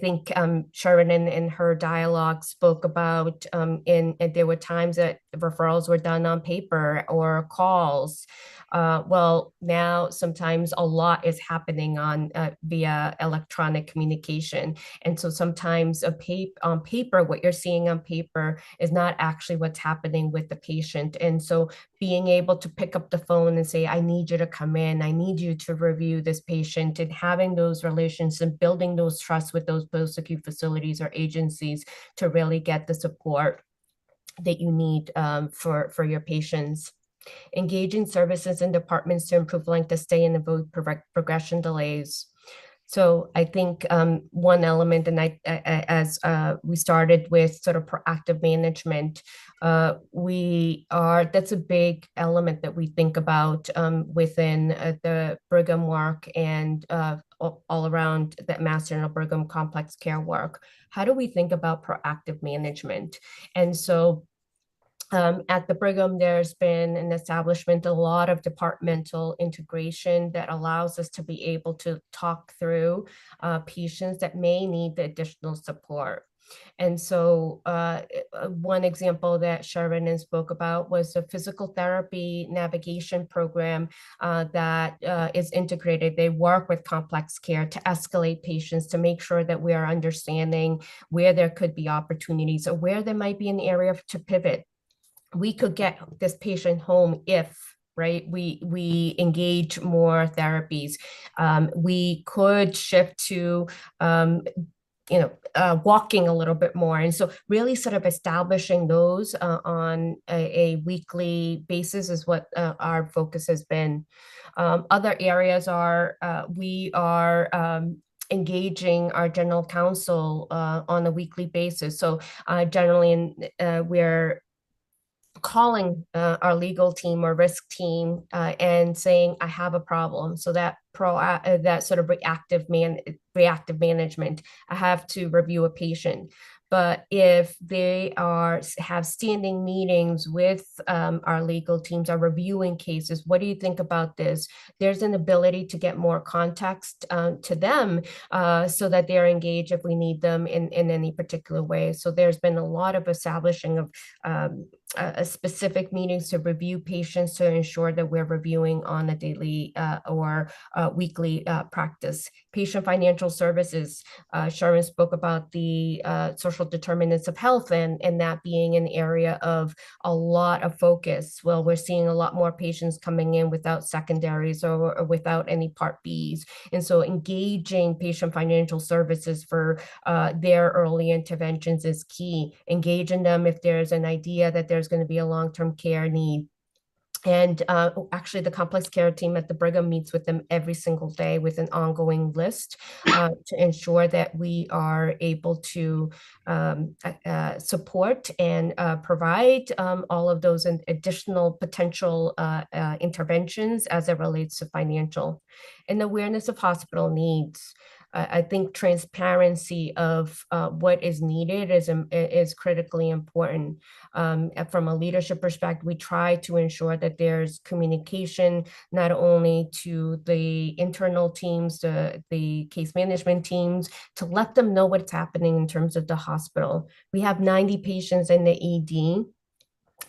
think Sharon in her dialogue spoke about, and there were times that referrals were done on paper or calls. Well, now sometimes a lot is happening on via electronic communication. And so sometimes on paper, what you're seeing on paper is not actually what's happening with the patient. And so being able to pick up the phone and say, I need you to come in, I need you to review this patient, and having those relations and building those trusts with those post-acute facilities or agencies to really get the support that you need for your patients. Engaging services and departments to improve length of stay and avoid progression delays. So I think one element, and as we started with sort of proactive management, that's a big element that we think about within the Brigham work and all around that Mass General Brigham complex care work. How do we think about proactive management? And so at the Brigham, there's been an establishment, a lot of departmental integration that allows us to be able to talk through patients that may need the additional support. And so one example that Sharon spoke about was a physical therapy navigation program that is integrated. They work with complex care to escalate patients to make sure that we are understanding where there could be opportunities or where there might be an area to pivot. We could get this patient home if we engage more therapies. We could shift to walking a little bit more. And so really sort of establishing those on a weekly basis is what our focus has been. Other areas are we are engaging our general counsel on a weekly basis. So generally we're calling our legal team or risk team and saying, I have a problem. So that that sort of reactive management. I have to review a patient. But if they have standing meetings with our legal teams, are reviewing cases, what do you think about this? There's an ability to get more context to them so that they're engaged if we need them in any particular way. So there's been a lot of establishing of specific meetings to review patients to ensure that we're reviewing on a daily or weekly practice. Patient financial services, Sharon spoke about the social determinants of health and that being an area of a lot of focus. Well, we're seeing a lot more patients coming in without secondaries or without any Part Bs. And so engaging patient financial services for their early interventions is key. Engaging them if there's an idea that there's going to be a long-term care need. And actually, the complex care team at the Brigham meets with them every single day with an ongoing list to ensure that we are able to support and provide all of those additional potential interventions as it relates to financial and awareness of hospital needs. I think transparency of what is needed is critically important. From a leadership perspective, we try to ensure that there's communication not only to the internal teams, the case management teams, to let them know what's happening in terms of the hospital. We have 90 patients in the ED.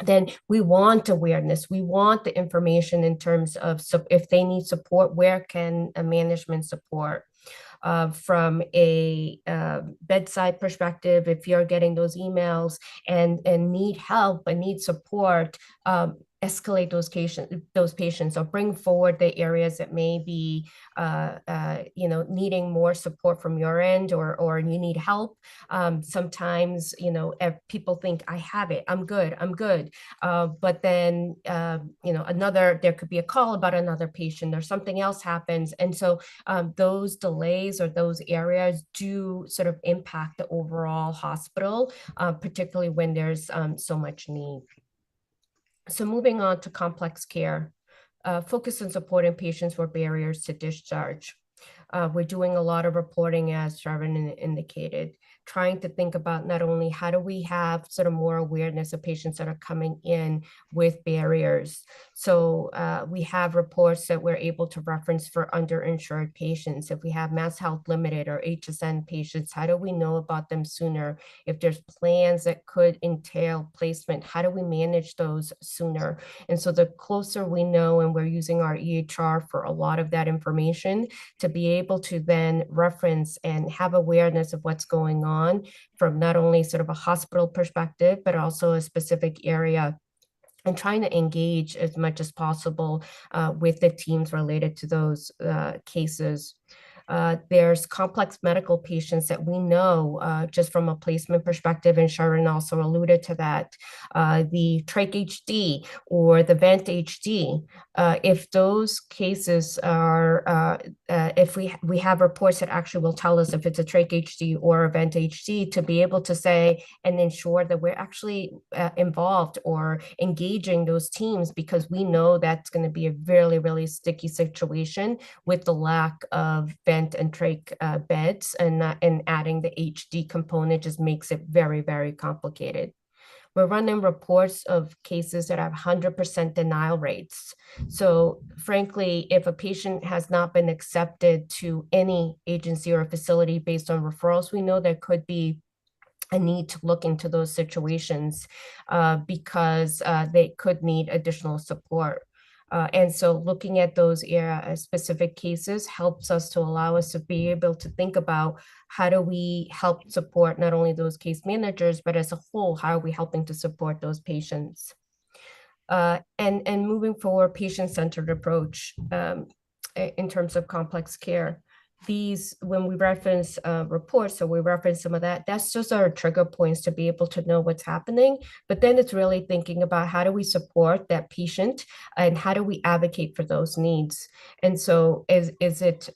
Then we want awareness. We want the information in terms of if they need support, where can a management support? From a bedside perspective, if you're getting those emails and need help and need support, escalate those patients or bring forward the areas that may be needing more support from your end or you need help. Sometimes people think I have it, I'm good, but then there could be a call about another patient or something else happens, and so those delays or those areas do sort of impact the overall hospital, particularly when there's so much need. So moving on to complex care, focus on supporting patients with barriers to discharge. We're doing a lot of reporting, as Sharon indicated, trying to think about not only how do we have sort of more awareness of patients that are coming in with barriers. So we have reports that we're able to reference for underinsured patients. If we have Mass Health Limited or HSN patients, how do we know about them sooner? If there's plans that could entail placement, how do we manage those sooner? And so the closer we know, and we're using our EHR for a lot of that information to be able to then reference and have awareness of what's going on from not only sort of a hospital perspective, but also a specific area, and trying to engage as much as possible with the teams related to those cases. There's complex medical patients that we know just from a placement perspective, and Sharon also alluded to that, the trach HD or the vent HD. If those cases are, if we have reports that actually will tell us if it's a trach HD or a vent HD, to be able to say and ensure that we're actually involved or engaging those teams, because we know that's going to be a really, really sticky situation with the lack of vent and trach beds, and adding the HD component just makes it very, very complicated. We're running reports of cases that have 100% denial rates. So frankly, if a patient has not been accepted to any agency or facility based on referrals, we know there could be a need to look into those situations because they could need additional support. And so looking at those specific cases helps us to allow us to be able to think about how do we help support not only those case managers, but as a whole, how are we helping to support those patients? And moving forward, patient-centered approach in terms of complex care. These, when we reference reports, so we reference some of that, that's just our trigger points to be able to know what's happening. But then it's really thinking about how do we support that patient and how do we advocate for those needs? And so is it,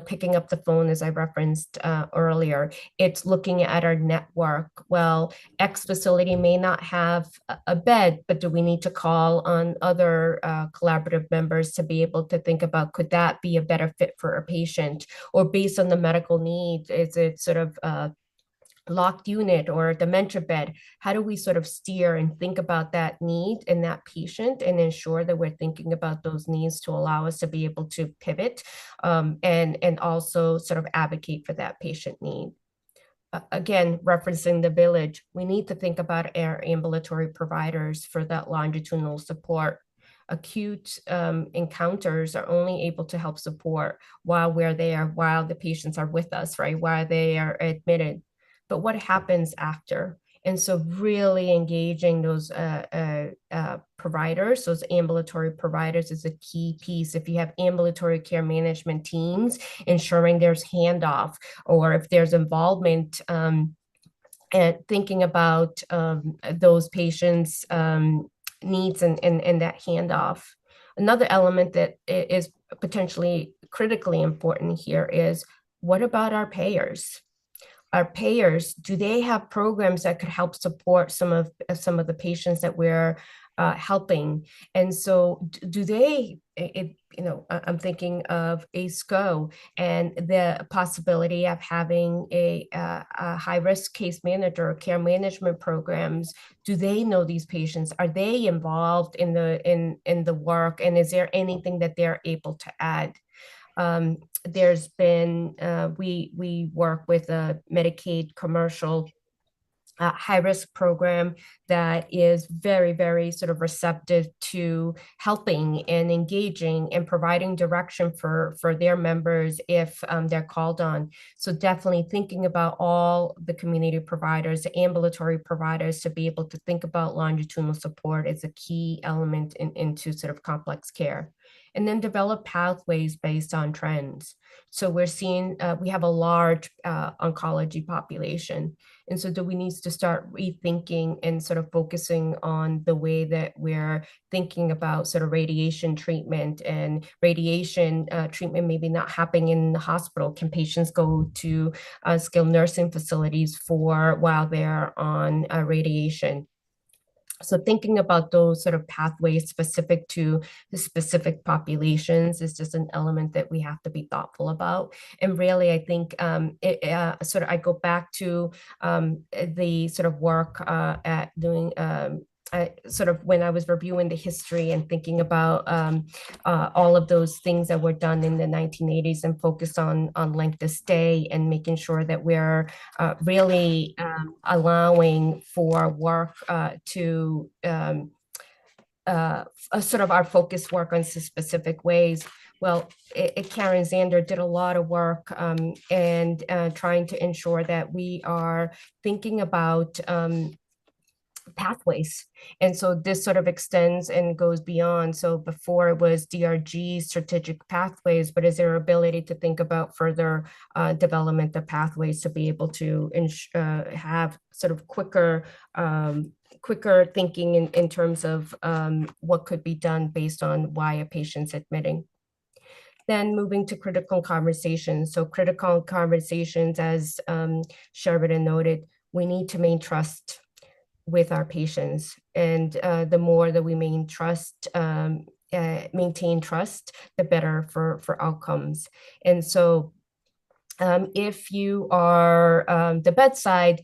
picking up the phone as I referenced earlier, it's looking at our network. Well, X facility may not have a bed, but do we need to call on other collaborative members to be able to think about, could that be a better fit for a patient? Or based on the medical need, is it sort of a locked unit or a dementia bed? How do we sort of steer and think about that need and that patient and ensure that we're thinking about those needs to allow us to be able to pivot and also sort of advocate for that patient need? Again, referencing the village, we need to think about our ambulatory providers for that longitudinal support. Acute encounters are only able to help support while we're there, while the patients are with us, right? While they are admitted. But what happens after? And so really engaging those providers, those ambulatory providers is a key piece. If you have ambulatory care management teams, ensuring there's handoff, or if there's involvement and thinking about those patients' needs and that handoff. Another element that is potentially critically important here is, what about our payers? Our payers, do they have programs that could help support some of the patients that we're helping? And so do they, I'm thinking of ACO and the possibility of having a high-risk case manager or care management programs. Do they know these patients? Are they involved in the work? And is there anything that they're able to add? There's been, we work with a Medicaid commercial high-risk program that is very, very sort of receptive to helping and engaging and providing direction for their members if they're called on. So definitely thinking about all the community providers, the ambulatory providers, to be able to think about longitudinal support is a key element into sort of complex care. And then develop pathways based on trends. So we're seeing, we have a large oncology population. And so do we need to start rethinking and sort of focusing on the way that we're thinking about sort of radiation treatment, and radiation treatment maybe not happening in the hospital? Can patients go to skilled nursing facilities while they're on radiation? So thinking about those sort of pathways specific to the specific populations is just an element that we have to be thoughtful about. And really, I think I go back to the sort of work at doing sort of when I was reviewing the history and thinking about all of those things that were done in the 1980s and focus on length of stay and making sure that we're really allowing for work to sort of our focus work on specific ways. Well, Karen Zander did a lot of work and trying to ensure that we are thinking about pathways. And so this sort of extends and goes beyond. So before it was DRG strategic pathways, but is there ability to think about further development of pathways to be able to have sort of quicker thinking in terms of what could be done based on why a patient's admitting. Then moving to critical conversations. So critical conversations, as Sheridan noted, we need to maintain trust with our patients. And the more that we maintain trust, the better for outcomes. And so if you are the bedside,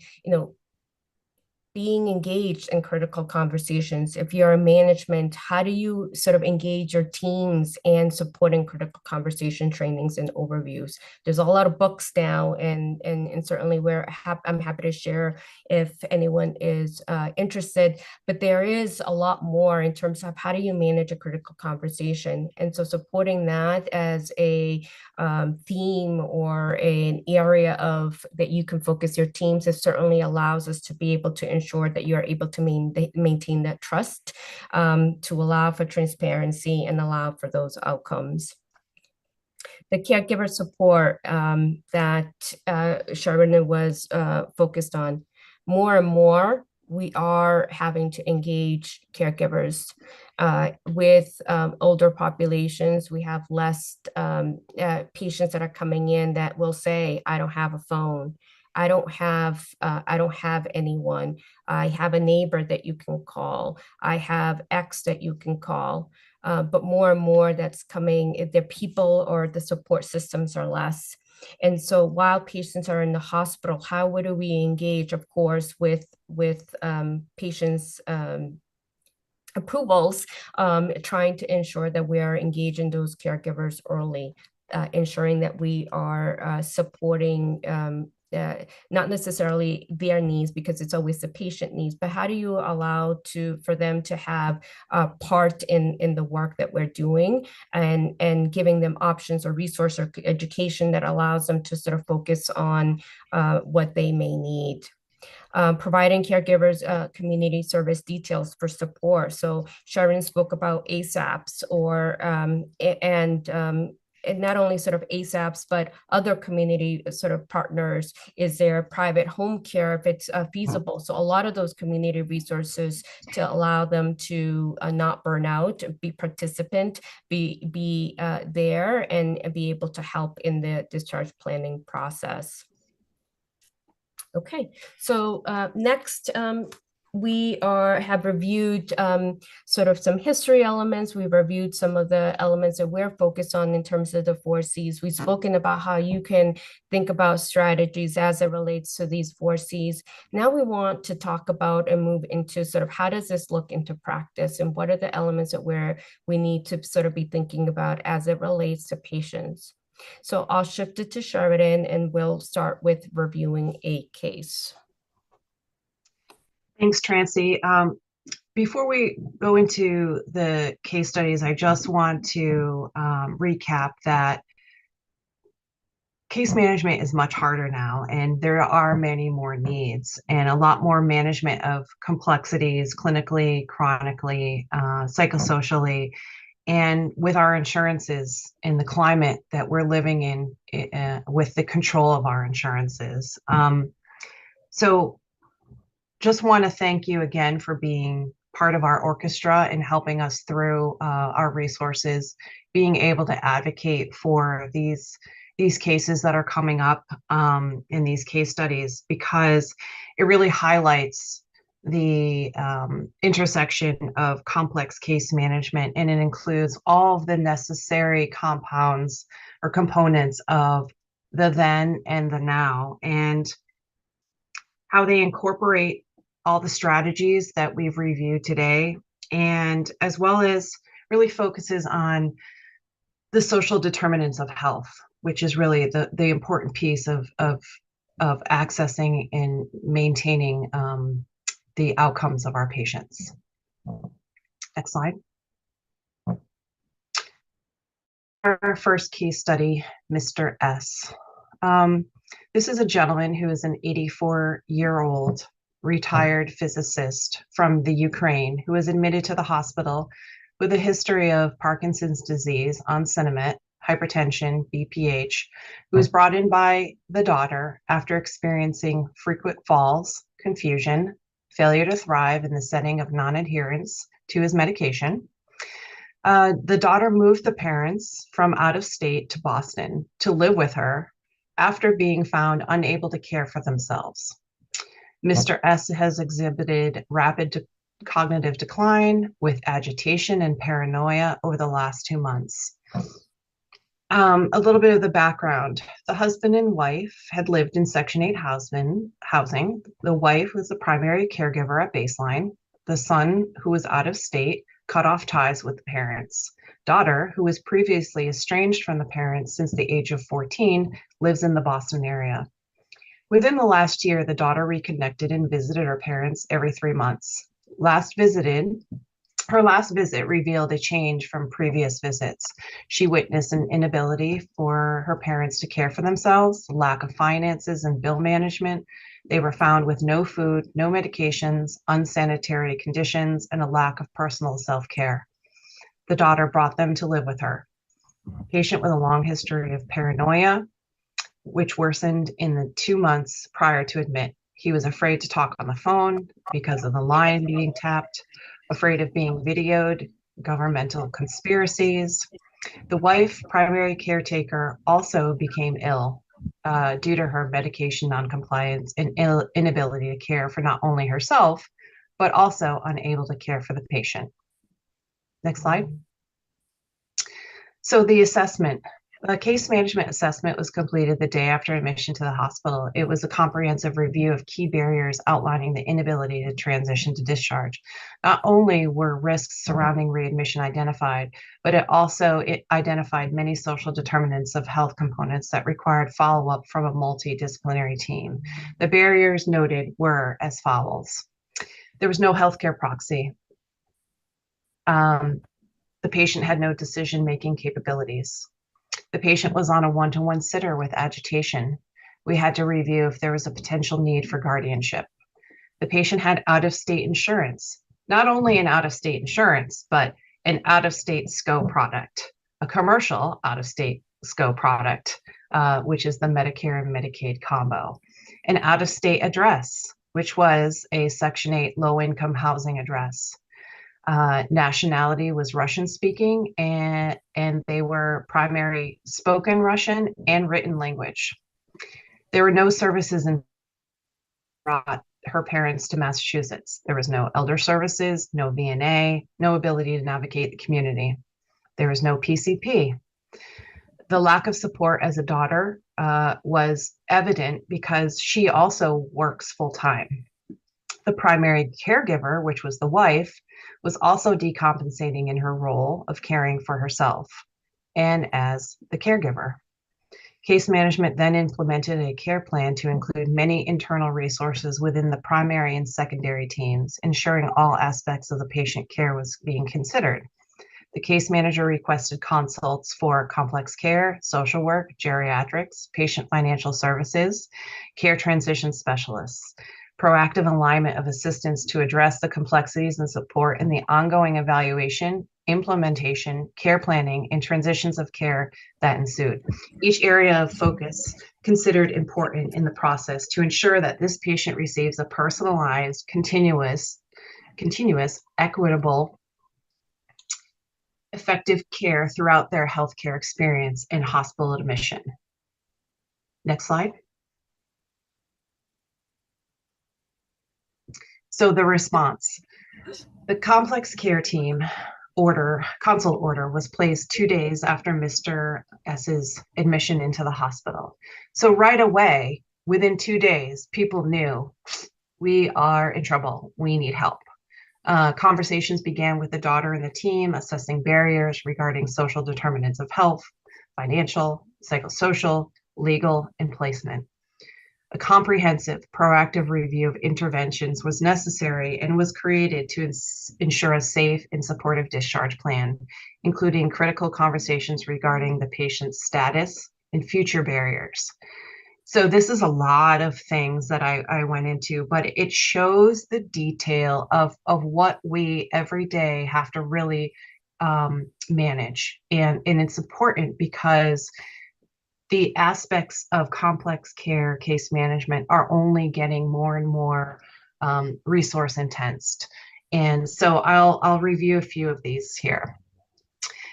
being engaged in critical conversations. If you're in management, how do you sort of engage your teams and supporting critical conversation trainings and overviews? There's a lot of books now, and certainly I'm happy to share if anyone is interested, but there is a lot more in terms of how do you manage a critical conversation. And so supporting that as a theme or an area of that you can focus your teams, it certainly allows us to be able to ensure that you're able to maintain that trust, to allow for transparency and allow for those outcomes. The caregiver support that Sharvin was focused on, more and more, we are having to engage caregivers with older populations. We have less patients that are coming in that will say, I don't have a phone. I don't have anyone. I have a neighbor that you can call. I have X that you can call. But more and more that's coming, if the people or the support systems are less. And so while patients are in the hospital, how do we engage, of course, with patients' approvals, trying to ensure that we are engaging those caregivers early, ensuring that we are supporting not necessarily their needs, because it's always the patient needs, but how do you allow for them to have a part in the work that we're doing, and giving them options or resource or education that allows them to sort of focus on what they may need. Providing caregivers community service details for support. So Sharon spoke about ASAPs and not only sort of ASAPs, but other community sort of partners. Is there private home care if it's feasible? So a lot of those community resources to allow them to not burn out, be participant, be there, and be able to help in the discharge planning process. Okay, so next, we have reviewed sort of some history elements. We've reviewed some of the elements that we're focused on in terms of the 4Cs. We've spoken about how you can think about strategies as it relates to these 4Cs. Now we want to talk about and move into sort of how does this look into practice, and what are the elements that we need to sort of be thinking about as it relates to patients. So I'll shift it to Sheridan, and we'll start with reviewing a case. Thanks, Trancy. Before we go into the case studies, I just want to recap that case management is much harder now, and there are many more needs and a lot more management of complexities clinically, chronically, psychosocially, and with our insurances in the climate that we're living in, with the control of our insurances. So just want to thank you again for being part of our orchestra and helping us through our resources, being able to advocate for these cases that are coming up in these case studies, because it really highlights the intersection of complex case management, and it includes all of the necessary compounds or components of the then and the now, and how they incorporate all the strategies that we've reviewed today, and as well as really focuses on the social determinants of health, which is really the important piece of accessing and maintaining the outcomes of our patients. Next slide. Our first case study, Mr. S. This is a gentleman who is an 84-year-old retired physicist from the Ukraine who was admitted to the hospital with a history of Parkinson's disease, on-cinnamate, hypertension, BPH, who was brought in by the daughter after experiencing frequent falls, confusion, failure to thrive in the setting of non-adherence to his medication. The daughter moved the parents from out of state to Boston to live with her after being found unable to care for themselves. Mr. S has exhibited rapid cognitive decline with agitation and paranoia over the last 2 months. A little bit of the background. The husband and wife had lived in Section 8 housing. The wife was the primary caregiver at baseline. The son, who was out of state, cut off ties with the parents. Daughter, who was previously estranged from the parents since the age of 14, lives in the Boston area. Within the last year, the daughter reconnected and visited her parents every 3 months. Her last visit revealed a change from previous visits. She witnessed an inability for her parents to care for themselves, lack of finances and bill management. They were found with no food, no medications, unsanitary conditions, and a lack of personal self-care. The daughter brought them to live with her. Patient with a long history of paranoia, which worsened in the 2 months prior to admit. He was afraid to talk on the phone because of the line being tapped, afraid of being videoed, governmental conspiracies. The wife, primary caretaker, also became ill due to her medication noncompliance and inability to care for not only herself, but also unable to care for the patient. Next slide. So the assessment. The case management assessment was completed the day after admission to the hospital. It was a comprehensive review of key barriers outlining the inability to transition to discharge. Not only were risks surrounding readmission identified, but it identified many social determinants of health components that required follow-up from a multidisciplinary team. The barriers noted were as follows. There was no healthcare proxy. The patient had no decision-making capabilities. The patient was on a one-to-one sitter with agitation. We had to review if there was a potential need for guardianship. The patient had out-of-state insurance, not only an out-of-state insurance, but an out-of-state SCO product, a commercial out-of-state SCO product, which is the Medicare and Medicaid combo, an out-of-state address, which was a Section 8 low-income housing address. Nationality was Russian speaking, and they were primary spoken Russian and written language. There were no services and brought her parents to Massachusetts. There was no elder services, no VNA, no ability to navigate the community. There was no PCP. The lack of support as a daughter was evident because she also works full-time. The primary caregiver, which was the wife, was also decompensating in her role of caring for herself and as the caregiver. Case management then implemented a care plan to include many internal resources within the primary and secondary teams, ensuring all aspects of the patient care was being considered. The case manager requested consults for complex care, social work, geriatrics, patient financial services, care transition specialists, proactive alignment of assistance to address the complexities and support in the ongoing evaluation, implementation, care planning, and transitions of care that ensued. Each area of focus considered important in the process to ensure that this patient receives a personalized, continuous, equitable, effective care throughout their healthcare experience and hospital admission. Next slide. So the response. The complex care team consult order was placed 2 days after Mr. S's admission into the hospital. So right away, within 2 days, people knew we are in trouble. We need help. Conversations began with the daughter and the team, assessing barriers regarding social determinants of health, financial, psychosocial, legal, and placement. A comprehensive, proactive review of interventions was necessary and was created to ensure a safe and supportive discharge plan, including critical conversations regarding the patient's status and future barriers. So this is a lot of things that I went into, but it shows the detail of what we every day have to really manage. And it's important because the aspects of complex care case management are only getting more and more resource intense. And so I'll review a few of these here.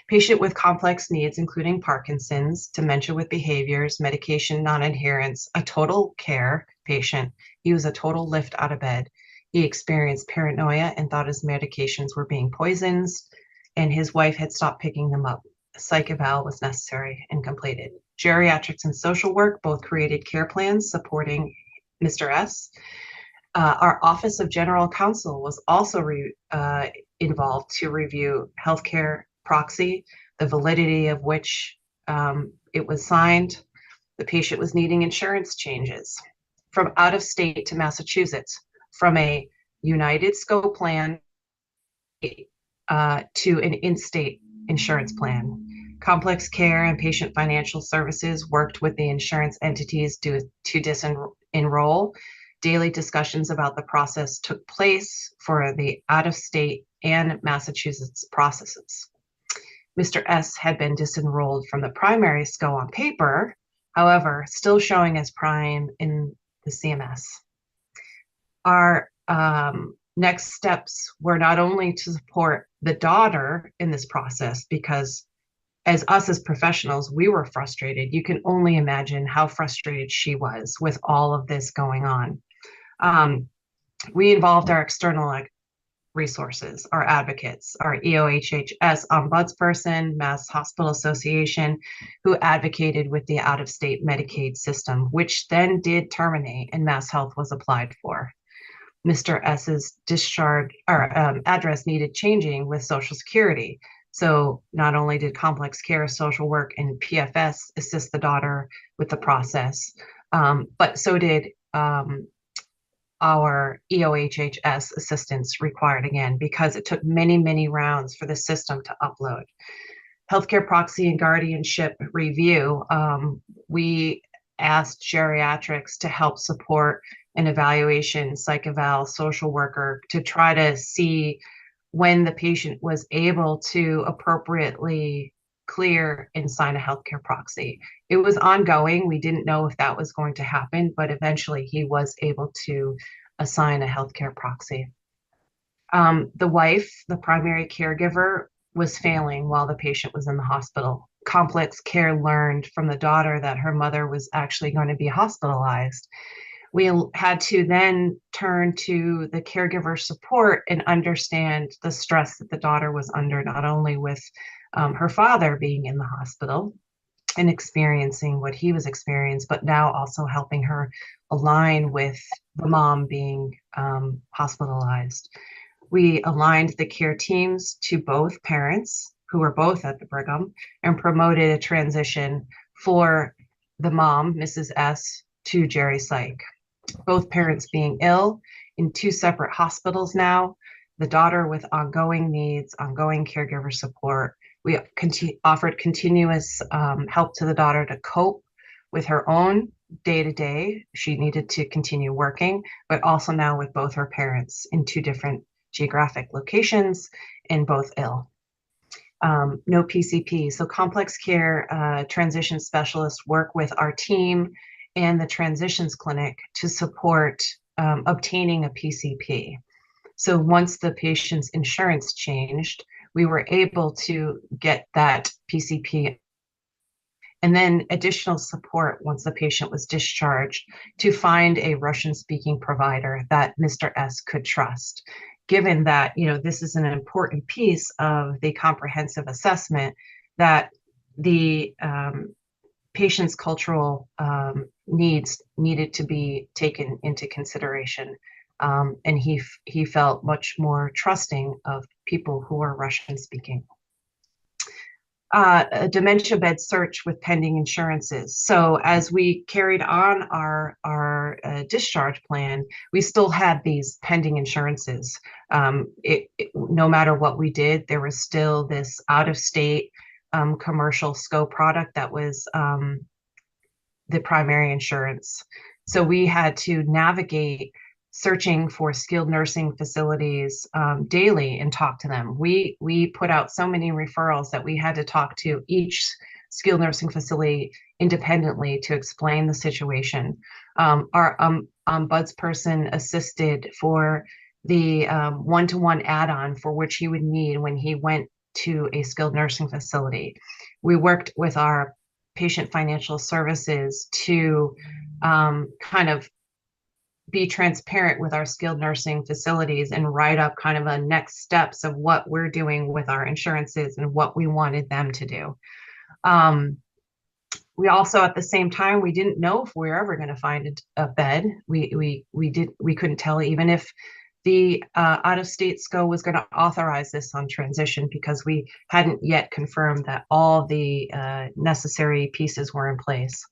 Patient with complex needs, including Parkinson's, dementia with behaviors, medication non-adherence, a total care patient. He was a total lift out of bed. He experienced paranoia and thought his medications were being poisoned, and his wife had stopped picking them up. psych eval was necessary and completed. Geriatrics and social work both created care plans supporting Mr. S. Our Office of General Counsel was also involved to review healthcare proxy, the validity of which it was signed. The patient was needing insurance changes from out of state to Massachusetts, from a United scope plan to an in-state insurance plan. Complex care and patient financial services worked with the insurance entities to disenroll. Daily discussions about the process took place for the out-of-state and Massachusetts processes. Mr. S had been disenrolled from the primary SCO on paper, however, still showing as prime in the CMS. Our next steps were not only to support the daughter in this process, because as professionals, we were frustrated. You can only imagine how frustrated she was with all of this going on. We involved our external resources, our advocates, our EOHHS ombudsperson, Mass Hospital Association, who advocated with the out-of-state Medicaid system, which then did terminate and Mass Health was applied for. Mr. S's discharge or address needed changing with Social Security. So not only did complex care, social work, and PFS assist the daughter with the process, but so did our EOHHS assistance required again, because it took many, many rounds for the system to upload. Healthcare proxy and guardianship review, we asked geriatrics to help support an evaluation, psych eval, social worker, to try to see when the patient was able to appropriately clear and sign a healthcare proxy. It was ongoing. We didn't know if that was going to happen, but eventually he was able to assign a healthcare proxy. The wife, the primary caregiver, was failing while the patient was in the hospital. Complex care learned from the daughter that her mother was actually going to be hospitalized. We had to then turn to the caregiver support and understand the stress that the daughter was under, not only with her father being in the hospital and experiencing what he was experiencing, but now also helping her align with the mom being hospitalized. We aligned the care teams to both parents who were both at the Brigham and promoted a transition for the mom, Mrs. S, to Geri Psych. Both parents being ill in two separate hospitals now, the daughter with ongoing needs, ongoing caregiver support. We offered continuous help to the daughter to cope with her own day-to-day. She needed to continue working, but also now with both her parents in two different geographic locations and both ill. No PCP. So complex care transition specialists work with our team and the transitions clinic to support obtaining a PCP. So once the patient's insurance changed, we were able to get that PCP, and then additional support once the patient was discharged to find a Russian-speaking provider that Mr. S could trust. Given that, this is an important piece of the comprehensive assessment, that the patient's cultural needs needed to be taken into consideration. And he felt much more trusting of people who are Russian speaking. A dementia bed search with pending insurances. So as we carried on our discharge plan, we still had these pending insurances. No matter what we did, there was still this out-of-state commercial SCO product that was the primary insurance. So we had to navigate searching for skilled nursing facilities daily and talk to them. We put out so many referrals that we had to talk to each skilled nursing facility independently to explain the situation. Our ombudsperson assisted for the one-to-one add-on for which he would need when he went to a skilled nursing facility. We worked with our patient financial services to kind of be transparent with our skilled nursing facilities and write up kind of a next steps of what we're doing with our insurances and what we wanted them to do. We also, at the same time, we didn't know if we were ever going to find a bed. We couldn't tell even if the out-of-state SCO was going to authorize this on transition, because we hadn't yet confirmed that all the necessary pieces were in place.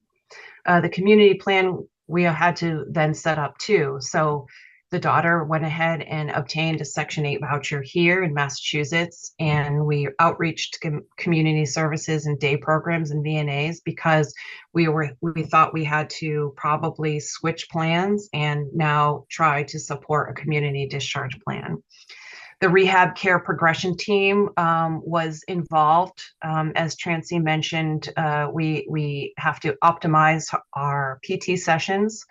The community plan we had to then set up too. So the daughter went ahead and obtained a Section 8 voucher here in Massachusetts, and we outreached community services and day programs and VNAs, because we thought we had to probably switch plans and now try to support a community discharge plan. The rehab care progression team was involved. As Trancy mentioned, we have to optimize our PT sessions,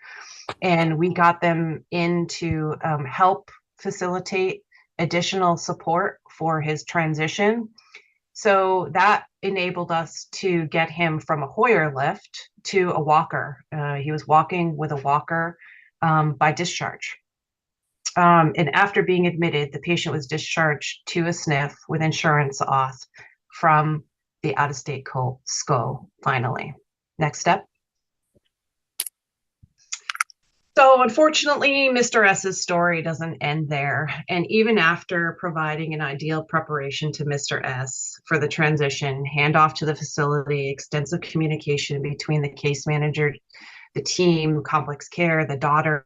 and we got them in to help facilitate additional support for his transition. So that enabled us to get him from a Hoyer lift to a walker. He was walking with a walker by discharge. And after being admitted, the patient was discharged to a SNF with insurance auth from the out-of-state SCO finally. Next step. So unfortunately, Mr. S's story doesn't end there. And even after providing an ideal preparation to Mr. S for the transition, handoff to the facility, extensive communication between the case manager, the team, complex care, the daughter,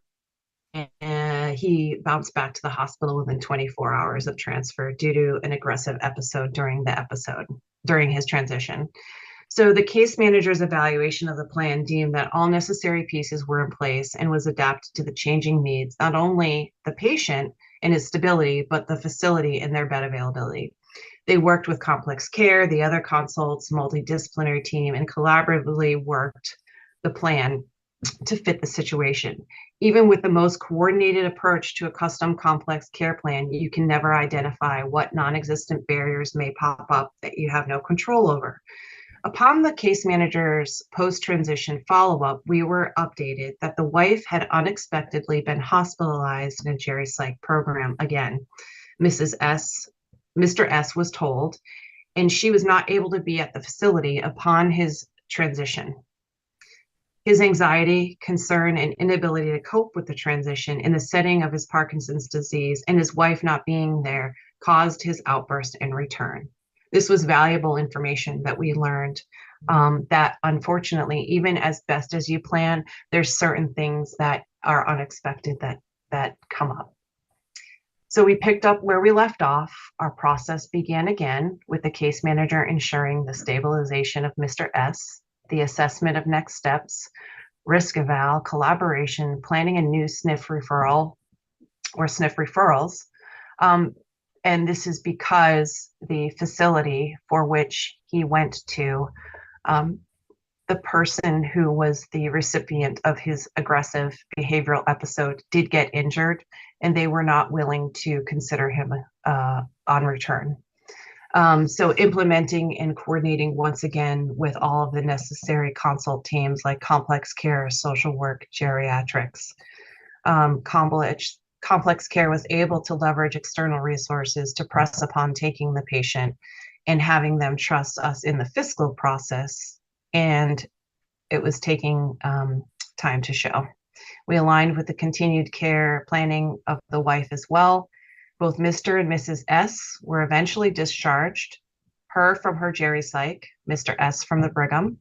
he bounced back to the hospital within 24 hours of transfer due to an aggressive episode during his transition. So the case manager's evaluation of the plan deemed that all necessary pieces were in place and was adapted to the changing needs, not only the patient and his stability, but the facility and their bed availability. They worked with complex care, the other consults, multidisciplinary team, and collaboratively worked the plan to fit the situation. Even with the most coordinated approach to a custom complex care plan, you can never identify what non-existent barriers may pop up that you have no control over. Upon the case manager's post-transition follow-up, we were updated that the wife had unexpectedly been hospitalized in a geri-psych program again. Mr. S was told, and she was not able to be at the facility upon his transition. His anxiety, concern, and inability to cope with the transition in the setting of his Parkinson's disease and his wife not being there caused his outburst and return. This was valuable information that we learned, that unfortunately, even as best as you plan, there's certain things that are unexpected that come up. So we picked up where we left off. Our process began again with the case manager ensuring the stabilization of Mr. S, the assessment of next steps, risk eval, collaboration, planning a new SNF referral or SNF referrals. And this is because the facility for which he went to, the person who was the recipient of his aggressive behavioral episode did get injured, and they were not willing to consider him on return. So implementing and coordinating once again with all of the necessary consult teams like complex care, social work, geriatrics. Complex care was able to leverage external resources to press upon taking the patient and having them trust us in the fiscal process, and it was taking time to show. We aligned with the continued care planning of the wife as well. Both Mr. and Mrs. S were eventually discharged, her from her geri-psych, Mr. S from the Brigham,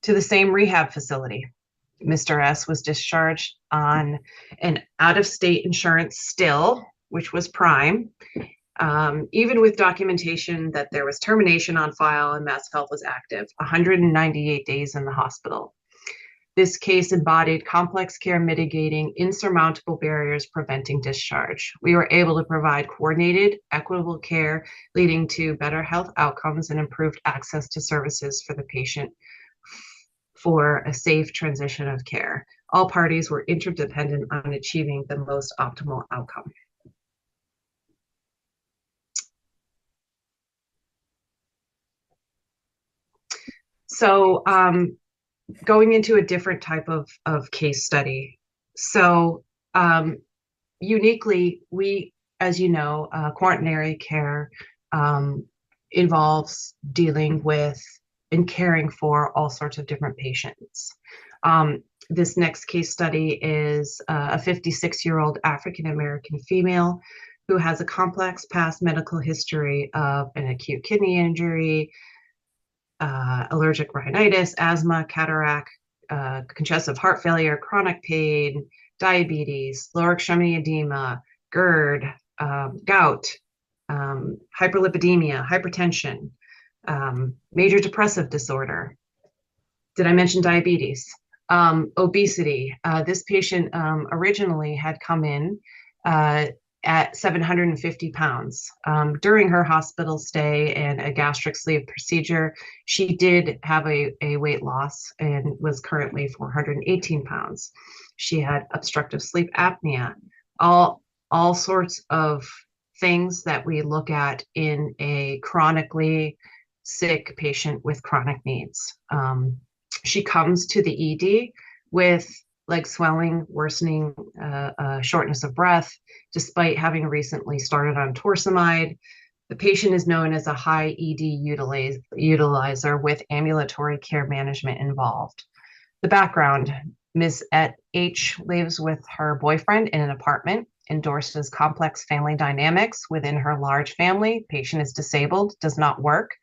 to the same rehab facility. Mr. S was discharged on an out-of-state insurance still, which was Prime, even with documentation that there was termination on file and Mass Health was active, 198 days in the hospital. This case embodied complex care mitigating insurmountable barriers preventing discharge. We were able to provide coordinated, equitable care leading to better health outcomes and improved access to services for the patient for a safe transition of care. All parties were interdependent on achieving the most optimal outcome. So going into a different type of case study. So Uniquely, we, as you know, quaternary care involves dealing with and caring for all sorts of different patients. This next case study is a 56-year-old African-American female who has a complex past medical history of an acute kidney injury, allergic rhinitis, asthma, cataract, congestive heart failure, chronic pain, diabetes, lower extremity edema, GERD, gout, hyperlipidemia, hypertension, major depressive disorder. Did I mention diabetes? Obesity. This patient originally had come in at 750 pounds. During her hospital stay and a gastric sleeve procedure, she did have a weight loss and was currently 418 pounds. She had obstructive sleep apnea, all sorts of things that we look at in a chronically sick patient with chronic needs. She comes to the ED with leg swelling, worsening, shortness of breath, despite having recently started on torsemide. The patient is known as a high ED utilizer with ambulatory care management involved. The background: Ms. H lives with her boyfriend in an apartment, endorses complex family dynamics within her large family. Patient is disabled, does not work,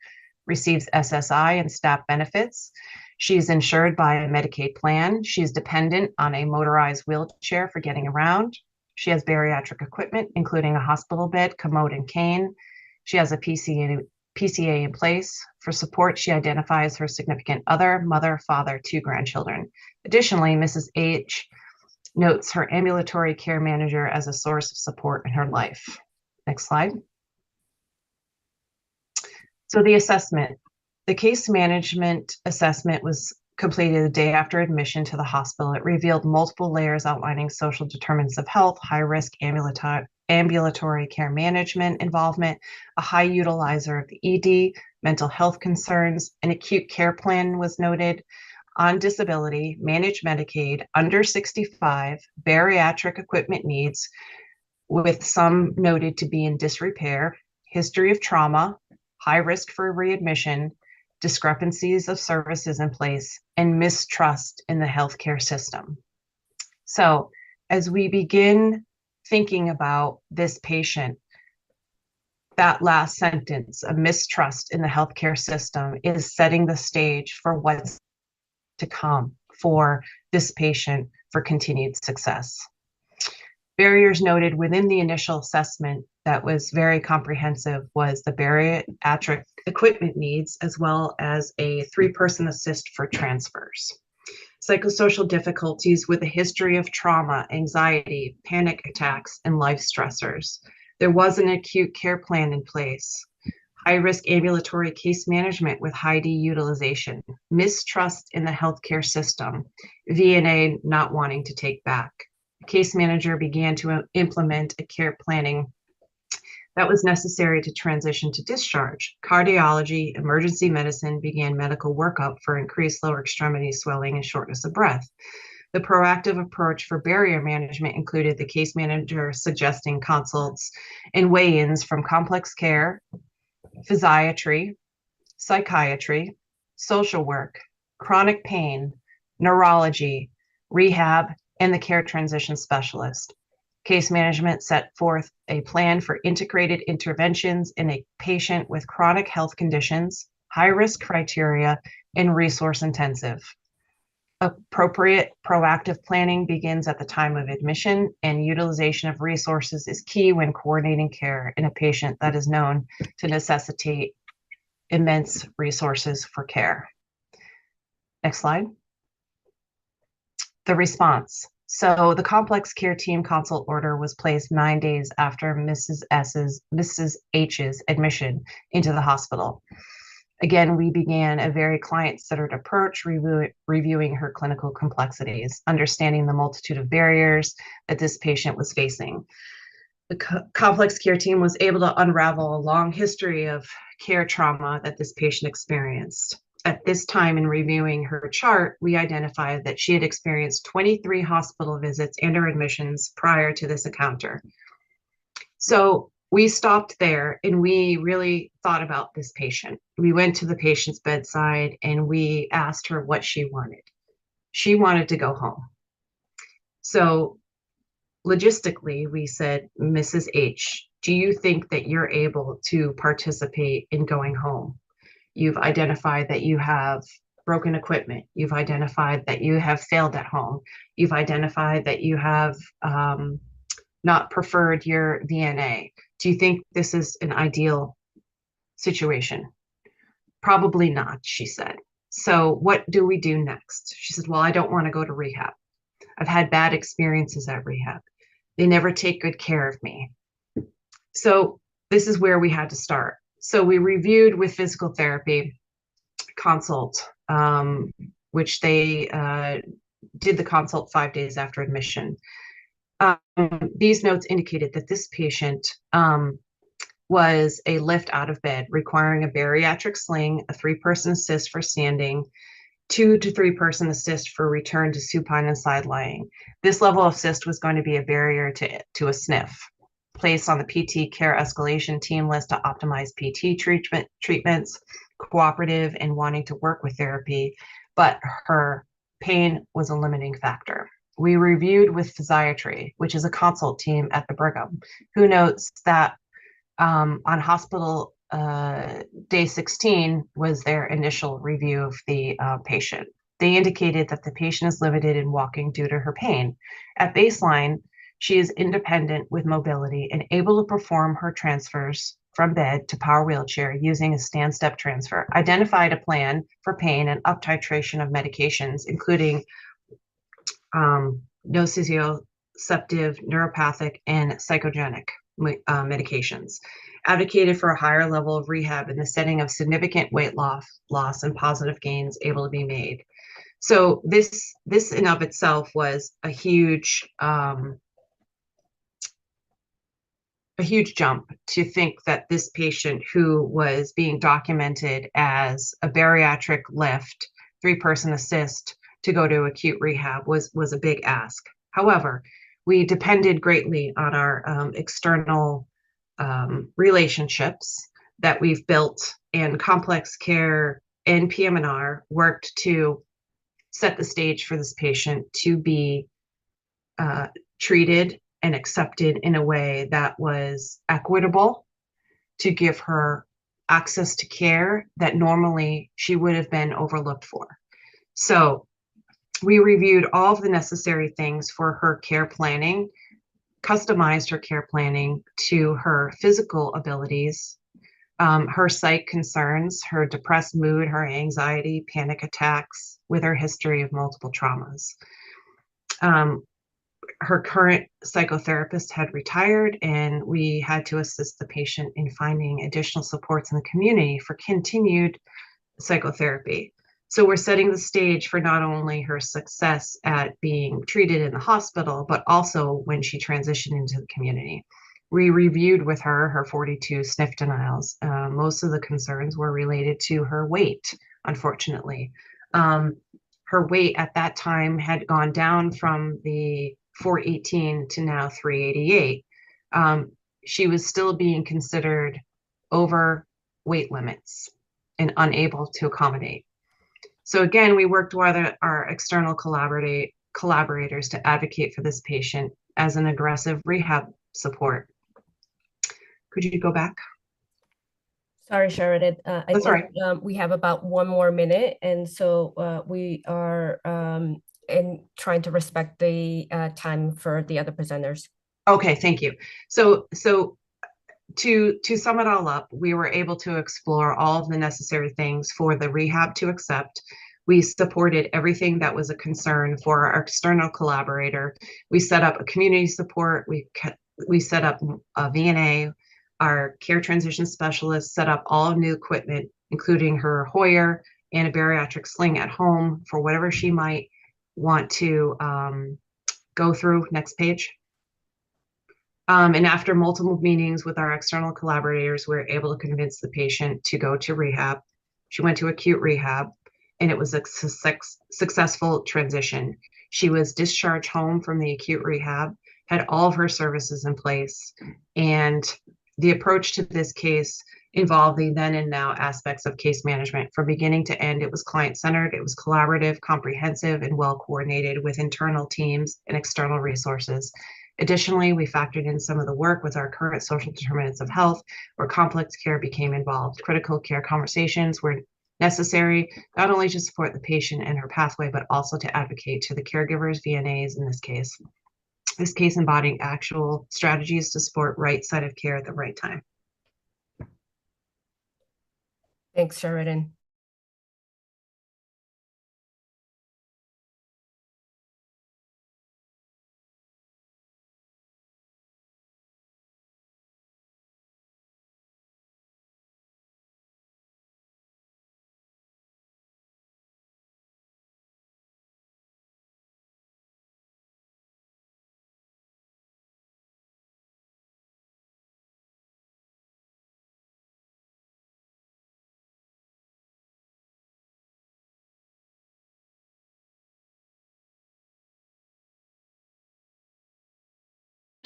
receives SSI and staff benefits. She's insured by a Medicaid plan. She's dependent on a motorized wheelchair for getting around. She has bariatric equipment, including a hospital bed, commode, and cane. She has a PCA in place. For support, she identifies her significant other, mother, father, 2 grandchildren. Additionally, Mrs. H notes her ambulatory care manager as a source of support in her life. Next slide. So the assessment. The case management assessment was completed the day after admission to the hospital. It revealed multiple layers outlining social determinants of health, high-risk ambulatory care management involvement, a high utilizer of the ED, mental health concerns. An acute care plan was noted. On disability, managed Medicaid, under 65, bariatric equipment needs, with some noted to be in disrepair, history of trauma, high risk for readmission, discrepancies of services in place, and mistrust in the healthcare system. So as we begin thinking about this patient, that last sentence, a mistrust in the healthcare system, is setting the stage for what's to come for this patient for continued success. Barriers noted within the initial assessment that was very comprehensive was the bariatric equipment needs, as well as a 3-person assist for transfers. Psychosocial difficulties with a history of trauma, anxiety, panic attacks, and life stressors. There was an acute care plan in place. High-risk ambulatory case management with high D utilization. Mistrust in the healthcare system. VNA not wanting to take back. The case manager began to implement a care planning that was necessary to transition to discharge. Cardiology, emergency medicine began medical workup for increased lower extremity swelling and shortness of breath. The proactive approach for barrier management included the case manager suggesting consults and weigh-ins from complex care, physiatry, psychiatry, social work, chronic pain, neurology, rehab, and the care transition specialist. Case management set forth a plan for integrated interventions in a patient with chronic health conditions, high-risk criteria, and resource-intensive. Appropriate proactive planning begins at the time of admission, and utilization of resources is key when coordinating care in a patient that is known to necessitate immense resources for care. Next slide. The response. So the complex care team consult order was placed 9 days after Mrs. H's admission into the hospital. Again, we began a very client-centered approach, reviewing her clinical complexities, understanding the multitude of barriers that this patient was facing. The complex care team was able to unravel a long history of care trauma that this patient experienced. At this time in reviewing her chart, we identified that she had experienced 23 hospital visits and or admissions prior to this encounter. So we stopped there and we really thought about this patient. We went to the patient's bedside and we asked her what she wanted. She wanted to go home. So logistically, we said, Mrs. H, do you think that you're able to participate in going home? You've identified that you have broken equipment. You've identified that you have failed at home. You've identified that you have not preferred your VNA. Do you think this is an ideal situation? Probably not, she said. So what do we do next? She said, well, I don't want to go to rehab. I've had bad experiences at rehab. They never take good care of me. So this is where we had to start. So we reviewed with physical therapy consult, which they did the consult 5 days after admission. These notes indicated that this patient was a lift out of bed requiring a bariatric sling, a 3-person assist for standing, 2 to 3-person assist for return to supine and side lying. This level of assist was going to be a barrier to a sniff, placed on the PT care escalation team list to optimize PT treatments, cooperative and wanting to work with therapy, but her pain was a limiting factor. We reviewed with physiatry, which is a consult team at the Brigham, who notes that on hospital day 16 was their initial review of the patient. They indicated that the patient is limited in walking due to her pain. At baseline, she is independent with mobility and able to perform her transfers from bed to power wheelchair using a stand-step transfer. Identified a plan for pain and up titration of medications, including nociceptive, neuropathic, and psychogenic medications. Advocated for a higher level of rehab in the setting of significant weight loss and positive gains able to be made. So this in of itself was a huge jump to think that this patient, who was being documented as a bariatric lift, 3-person assist to go to acute rehab, was a big ask. However, we depended greatly on our external relationships that we've built, and complex care and PM&R worked to set the stage for this patient to be treated and accepted in a way that was equitable, to give her access to care that normally she would have been overlooked for. So we reviewed all of the necessary things for her care planning, customized her care planning to her physical abilities, her psych concerns, her depressed mood, her anxiety, panic attacks, with her history of multiple traumas. Her current psychotherapist had retired, and we had to assist the patient in finding additional supports in the community for continued psychotherapy. So we're setting the stage for not only her success at being treated in the hospital, but also when she transitioned into the community. We reviewed with her 42 sniff denials. Most of the concerns were related to her weight, unfortunately. Her weight at that time had gone down from the 418 to now 388. She was still being considered over weight limits and unable to accommodate. So again, we worked with our external collaborators to advocate for this patient as an aggressive rehab support. Could you go back? Sorry, Sheridan. I That's think right. we have about 1 more minute, and so we are in trying to respect the time for the other presenters. Okay, thank you. So to sum it all up, we were able to explore all of the necessary things for the rehab to accept. We supported everything that was a concern for our external collaborator. We set up a community support. We set up a VNA. Our care transition specialist set up all new equipment, including her Hoyer and a bariatric sling at home for whatever she might want to go through. Next page. And after multiple meetings with our external collaborators, we were able to convince the patient to go to rehab. She went to acute rehab, and it was a successful transition. She was discharged home from the acute rehab, had all of her services in place, and the approach to this case involved the then and now aspects of case management. From beginning to end, it was client-centered, it was collaborative, comprehensive, and well-coordinated with internal teams and external resources. Additionally, we factored in some of the work with our current social determinants of health, where complex care became involved. Critical care conversations were necessary, not only to support the patient and her pathway, but also to advocate to the caregivers, VNAs in this case. This case embodying actual strategies to support right side of care at the right time. Thanks, Sheridan.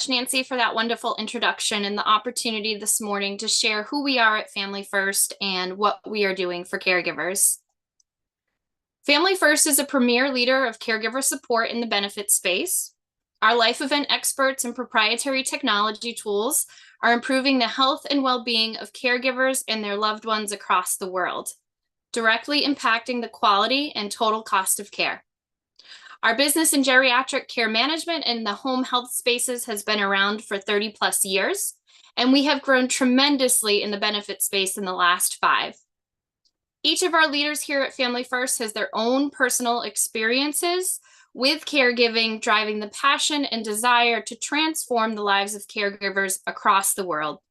Nancy, for that wonderful introduction and the opportunity this morning to share who we are at Family First and what we are doing for caregivers. Family First is a premier leader of caregiver support in the benefit space. Our life event experts and proprietary technology tools are improving the health and well-being of caregivers and their loved ones across the world, directly impacting the quality and total cost of care. Our business in geriatric care management and the home health spaces has been around for 30 plus years, and we have grown tremendously in the benefit space in the last 5. Each of our leaders here at Family First has their own personal experiences with caregiving, driving the passion and desire to transform the lives of caregivers across the world.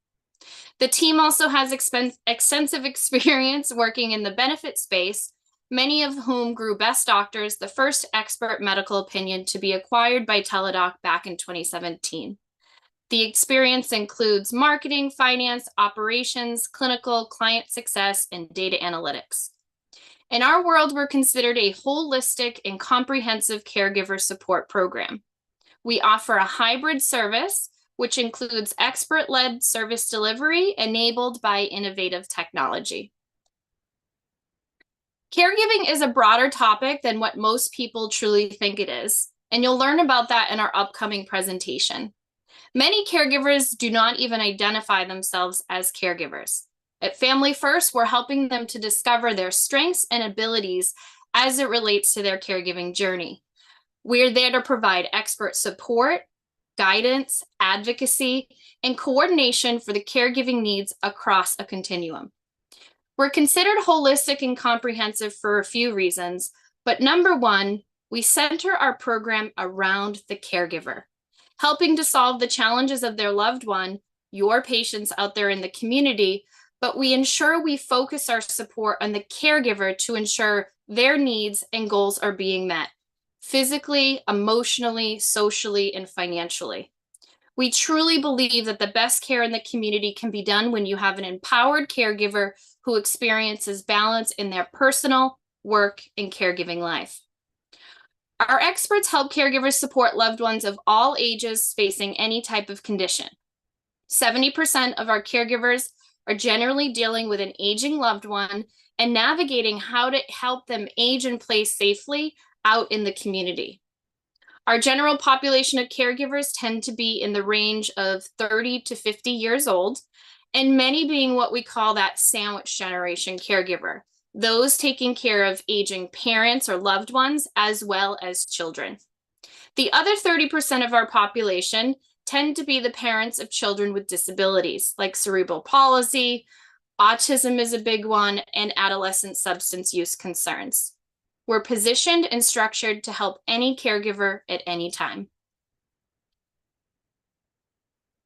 The team also has extensive experience working in the benefit space, many of whom grew Best Doctors, the first expert medical opinion to be acquired by Teladoc back in 2017. The experience includes marketing, finance, operations, clinical, client success, and data analytics. In our world, we're considered a holistic and comprehensive caregiver support program. We offer a hybrid service, which includes expert-led service delivery enabled by innovative technology. Caregiving is a broader topic than what most people truly think it is, and you'll learn about that in our upcoming presentation. Many caregivers do not even identify themselves as caregivers. At Family First, we're helping them to discover their strengths and abilities as it relates to their caregiving journey. We're there to provide expert support, guidance, advocacy, and coordination for the caregiving needs across a continuum. We're considered holistic and comprehensive for a few reasons, but number one, we center our program around the caregiver, helping to solve the challenges of their loved one, your patients out there in the community, but we ensure we focus our support on the caregiver to ensure their needs and goals are being met, physically, emotionally, socially, and financially. We truly believe that the best care in the community can be done when you have an empowered caregiver who experiences balance in their personal, work, and caregiving life. Our experts help caregivers support loved ones of all ages facing any type of condition. 70% of our caregivers are generally dealing with an aging loved one and navigating how to help them age in place safely out in the community. Our general population of caregivers tend to be in the range of 30 to 50 years old, and many being what we call that sandwich generation caregiver, those taking care of aging parents or loved ones, as well as children. The other 30% of our population tend to be the parents of children with disabilities, like cerebral palsy, autism is a big one, and adolescent substance use concerns. We're positioned and structured to help any caregiver at any time.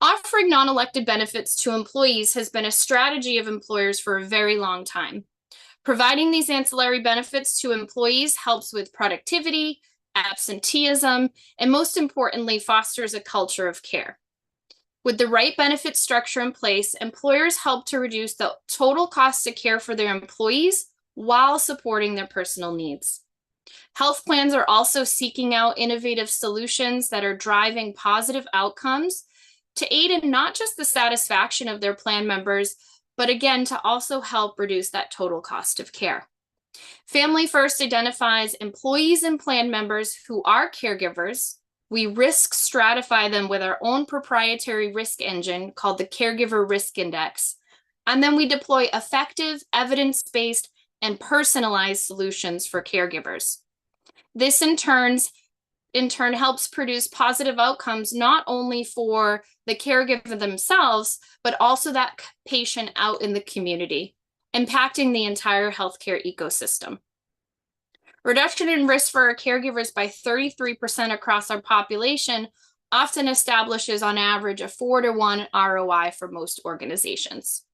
Offering non-elected benefits to employees has been a strategy of employers for a very long time. Providing these ancillary benefits to employees helps with productivity, absenteeism, and most importantly, fosters a culture of care. With the right benefit structure in place, employers help to reduce the total cost of care for their employees while supporting their personal needs. Health plans are also seeking out innovative solutions that are driving positive outcomes to aid in not just the satisfaction of their plan members, but again, to also help reduce that total cost of care. Family First identifies employees and plan members who are caregivers. We risk stratify them with our own proprietary risk engine called the Caregiver Risk Index. And then we deploy effective, evidence-based, and personalized solutions for caregivers. This in turn helps produce positive outcomes, not only for the caregiver themselves, but also that patient out in the community, impacting the entire healthcare ecosystem. Reduction in risk for our caregivers by 33% across our population often establishes on average a 4-to-1 ROI for most organizations.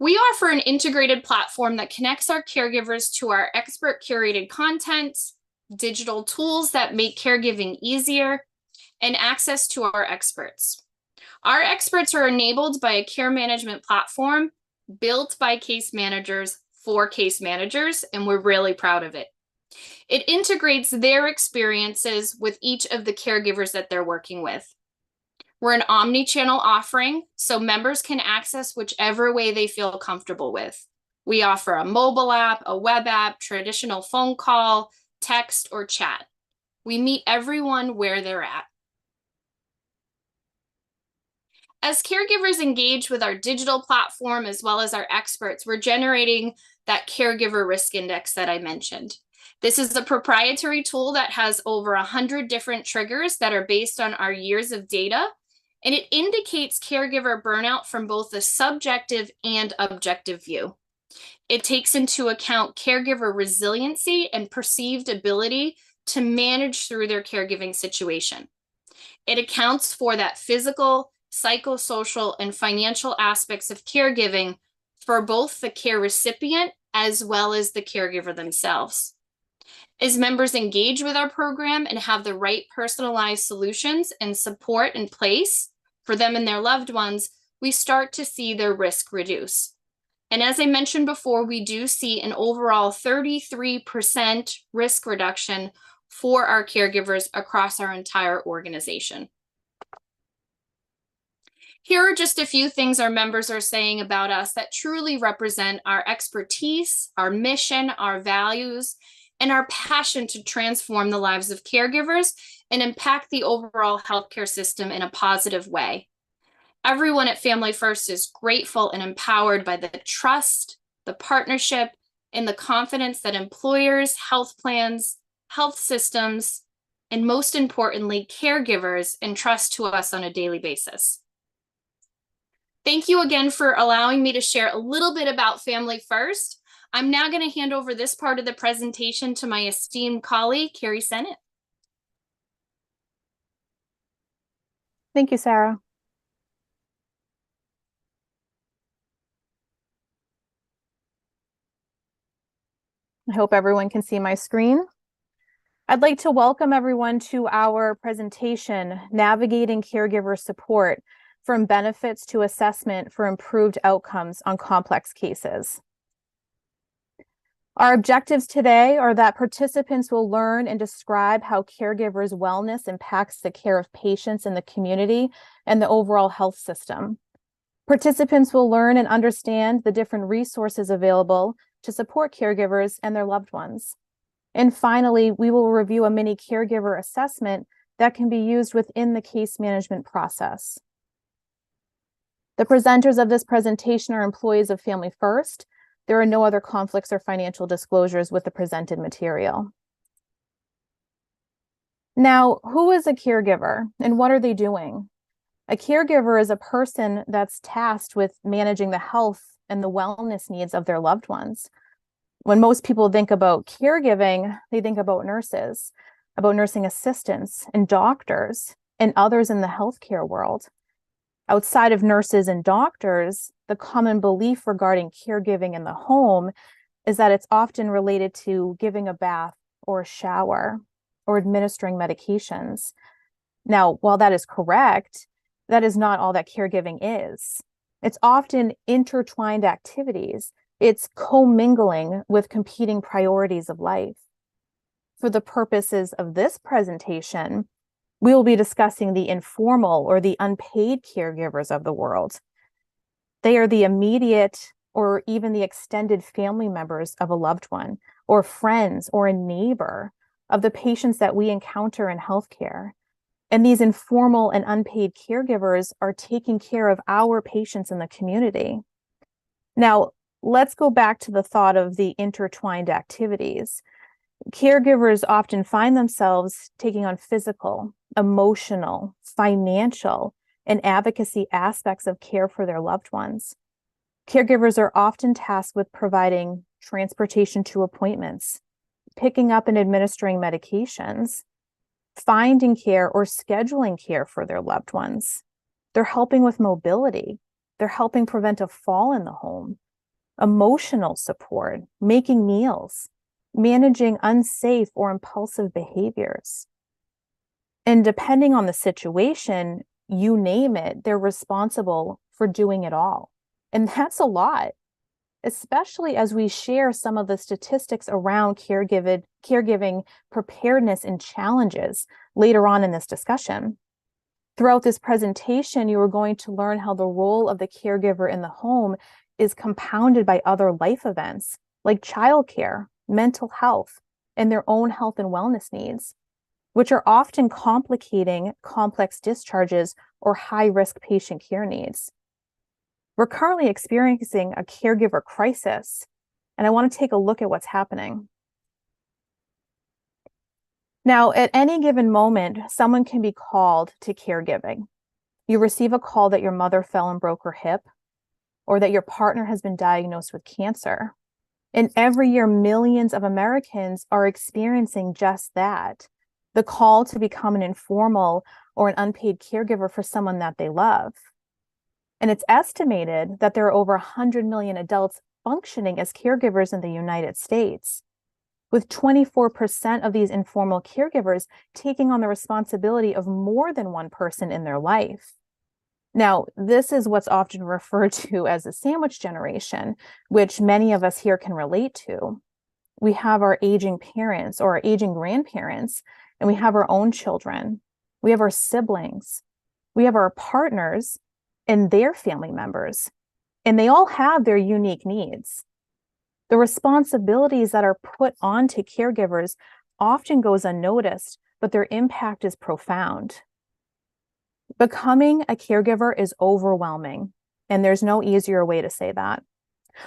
We offer an integrated platform that connects our caregivers to our expert curated content, digital tools that make caregiving easier, and access to our experts. Our experts are enabled by a care management platform built by case managers for case managers, and we're really proud of it. It integrates their experiences with each of the caregivers that they're working with. We're an omni-channel offering, so members can access whichever way they feel comfortable with. We offer a mobile app, a web app, traditional phone call, text, or chat. We meet everyone where they're at. As caregivers engage with our digital platform as well as our experts, we're generating that caregiver risk index that I mentioned. This is a proprietary tool that has over 100 different triggers that are based on our years of data, and it indicates caregiver burnout from both a subjective and objective view. It takes into account caregiver resiliency and perceived ability to manage through their caregiving situation. It accounts for that physical, psychosocial, and financial aspects of caregiving for both the care recipient as well as the caregiver themselves. As members engage with our program and have the right personalized solutions and support in place for them and their loved ones, we start to see their risk reduce. And as I mentioned before, we do see an overall 33% risk reduction for our caregivers across our entire organization. Here are just a few things our members are saying about us that truly represent our expertise, our mission, our values, and our passion to transform the lives of caregivers and impact the overall healthcare system in a positive way. Everyone at Family First is grateful and empowered by the trust, the partnership, and the confidence that employers, health plans, health systems, and most importantly, caregivers entrust to us on a daily basis. Thank you again for allowing me to share a little bit about Family First. I'm now going to hand over this part of the presentation to my esteemed colleague, Carrie Sennett. Thank you, Sarah. I hope everyone can see my screen. I'd like to welcome everyone to our presentation, Navigating Caregiver Support from Benefits to Assessment for Improved Outcomes on Complex Cases. Our objectives today are that participants will learn and describe how caregivers' wellness impacts the care of patients in the community and the overall health system. Participants will learn and understand the different resources available to support caregivers and their loved ones. And finally, we will review a mini caregiver assessment that can be used within the case management process. The presenters of this presentation are employees of Family First. There are no other conflicts or financial disclosures with the presented material. Now, who is a caregiver and what are they doing? A caregiver is a person that's tasked with managing the health and the wellness needs of their loved ones. When most people think about caregiving, they think about nurses, about nursing assistants and doctors and others in the healthcare world. Outside of nurses and doctors, the common belief regarding caregiving in the home is that it's often related to giving a bath or a shower or administering medications. Now, while that is correct, that is not all that caregiving is. It's often intertwined activities It's commingling with competing priorities of life. For the purposes of this presentation, we will be discussing the informal or the unpaid caregivers of the world. They are the immediate or even the extended family members of a loved one, or friends or a neighbor of the patients that we encounter in healthcare. And these informal and unpaid caregivers are taking care of our patients in the community. Now, let's go back to the thought of the intertwined activities. Caregivers often find themselves taking on physical, emotional, financial, and advocacy aspects of care for their loved ones. Caregivers are often tasked with providing transportation to appointments, picking up and administering medications, finding care or scheduling care for their loved ones. They're helping with mobility. They're helping prevent a fall in the home, emotional support, making meals, managing unsafe or impulsive behaviors. And depending on the situation, you name it, they're responsible for doing it all. And that's a lot, especially as we share some of the statistics around caregiving preparedness and challenges later on in this discussion. Throughout this presentation, you are going to learn how the role of the caregiver in the home is compounded by other life events like childcare, mental health, and their own health and wellness needs, which are often complicating complex discharges or high-risk patient care needs. We're currently experiencing a caregiver crisis, and I want to take a look at what's happening. Now, at any given moment, someone can be called to caregiving. You receive a call that your mother fell and broke her hip, or that your partner has been diagnosed with cancer. And every year, millions of Americans are experiencing just that, the call to become an informal or an unpaid caregiver for someone that they love. And it's estimated that there are over 100 million adults functioning as caregivers in the United States, with 24% of these informal caregivers taking on the responsibility of more than one person in their life. Now, this is what's often referred to as the sandwich generation, which many of us here can relate to. We have our aging parents or our aging grandparents, and we have our own children. We have our siblings. We have our partners and their family members, and they all have their unique needs. The responsibilities that are put onto caregivers often goes unnoticed, but their impact is profound. Becoming a caregiver is overwhelming, and there's no easier way to say that.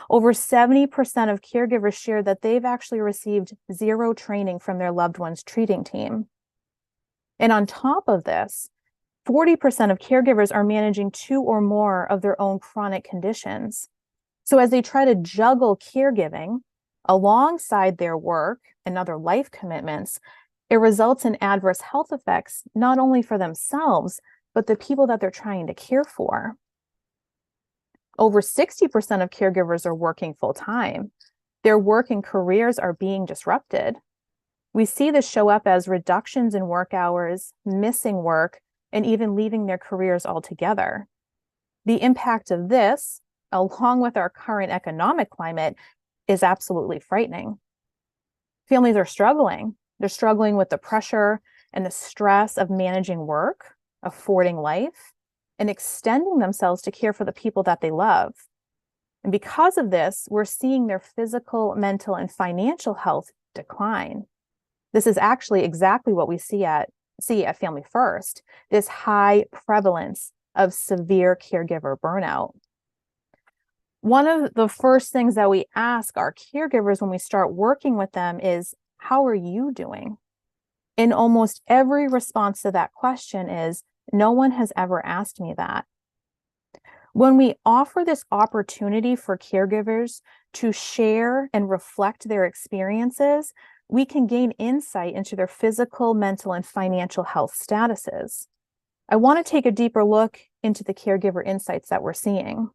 Over 70% of caregivers share that they've actually received zero training from their loved one's treating team. And on top of this, 40% of caregivers are managing 2 or more of their own chronic conditions. So as they try to juggle caregiving alongside their work and other life commitments, it results in adverse health effects, not only for themselves, but the people that they're trying to care for. Over 60% of caregivers are working full-time. Their work and careers are being disrupted. We see this show up as reductions in work hours, missing work, and even leaving their careers altogether. The impact of this, along with our current economic climate, is absolutely frightening. Families are struggling. They're struggling with the pressure and the stress of managing work, affording life, and extending themselves to care for the people that they love. And because of this, we're seeing their physical, mental, and financial health decline. This is actually exactly what we see at Family First, this high prevalence of severe caregiver burnout. One of the first things that we ask our caregivers when we start working with them is, how are you doing? And almost every response to that question is, no one has ever asked me that. When we offer this opportunity for caregivers to share and reflect their experiences, we can gain insight into their physical, mental, and financial health statuses. I want to take a deeper look into the caregiver insights that we're seeing.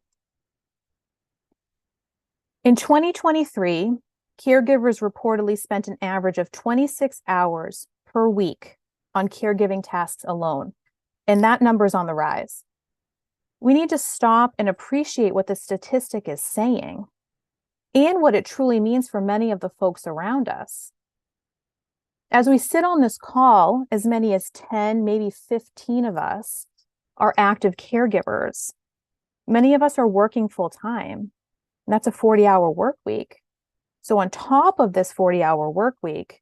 In 2023, caregivers reportedly spent an average of 26 hours per week on caregiving tasks alone, and that number is on the rise. We need to stop and appreciate what the statistic is saying. and what it truly means for many of the folks around us. As we sit on this call, as many as 10, maybe 15 of us are active caregivers. Many of us are working full time. And that's a 40-hour work week. So on top of this 40-hour work week,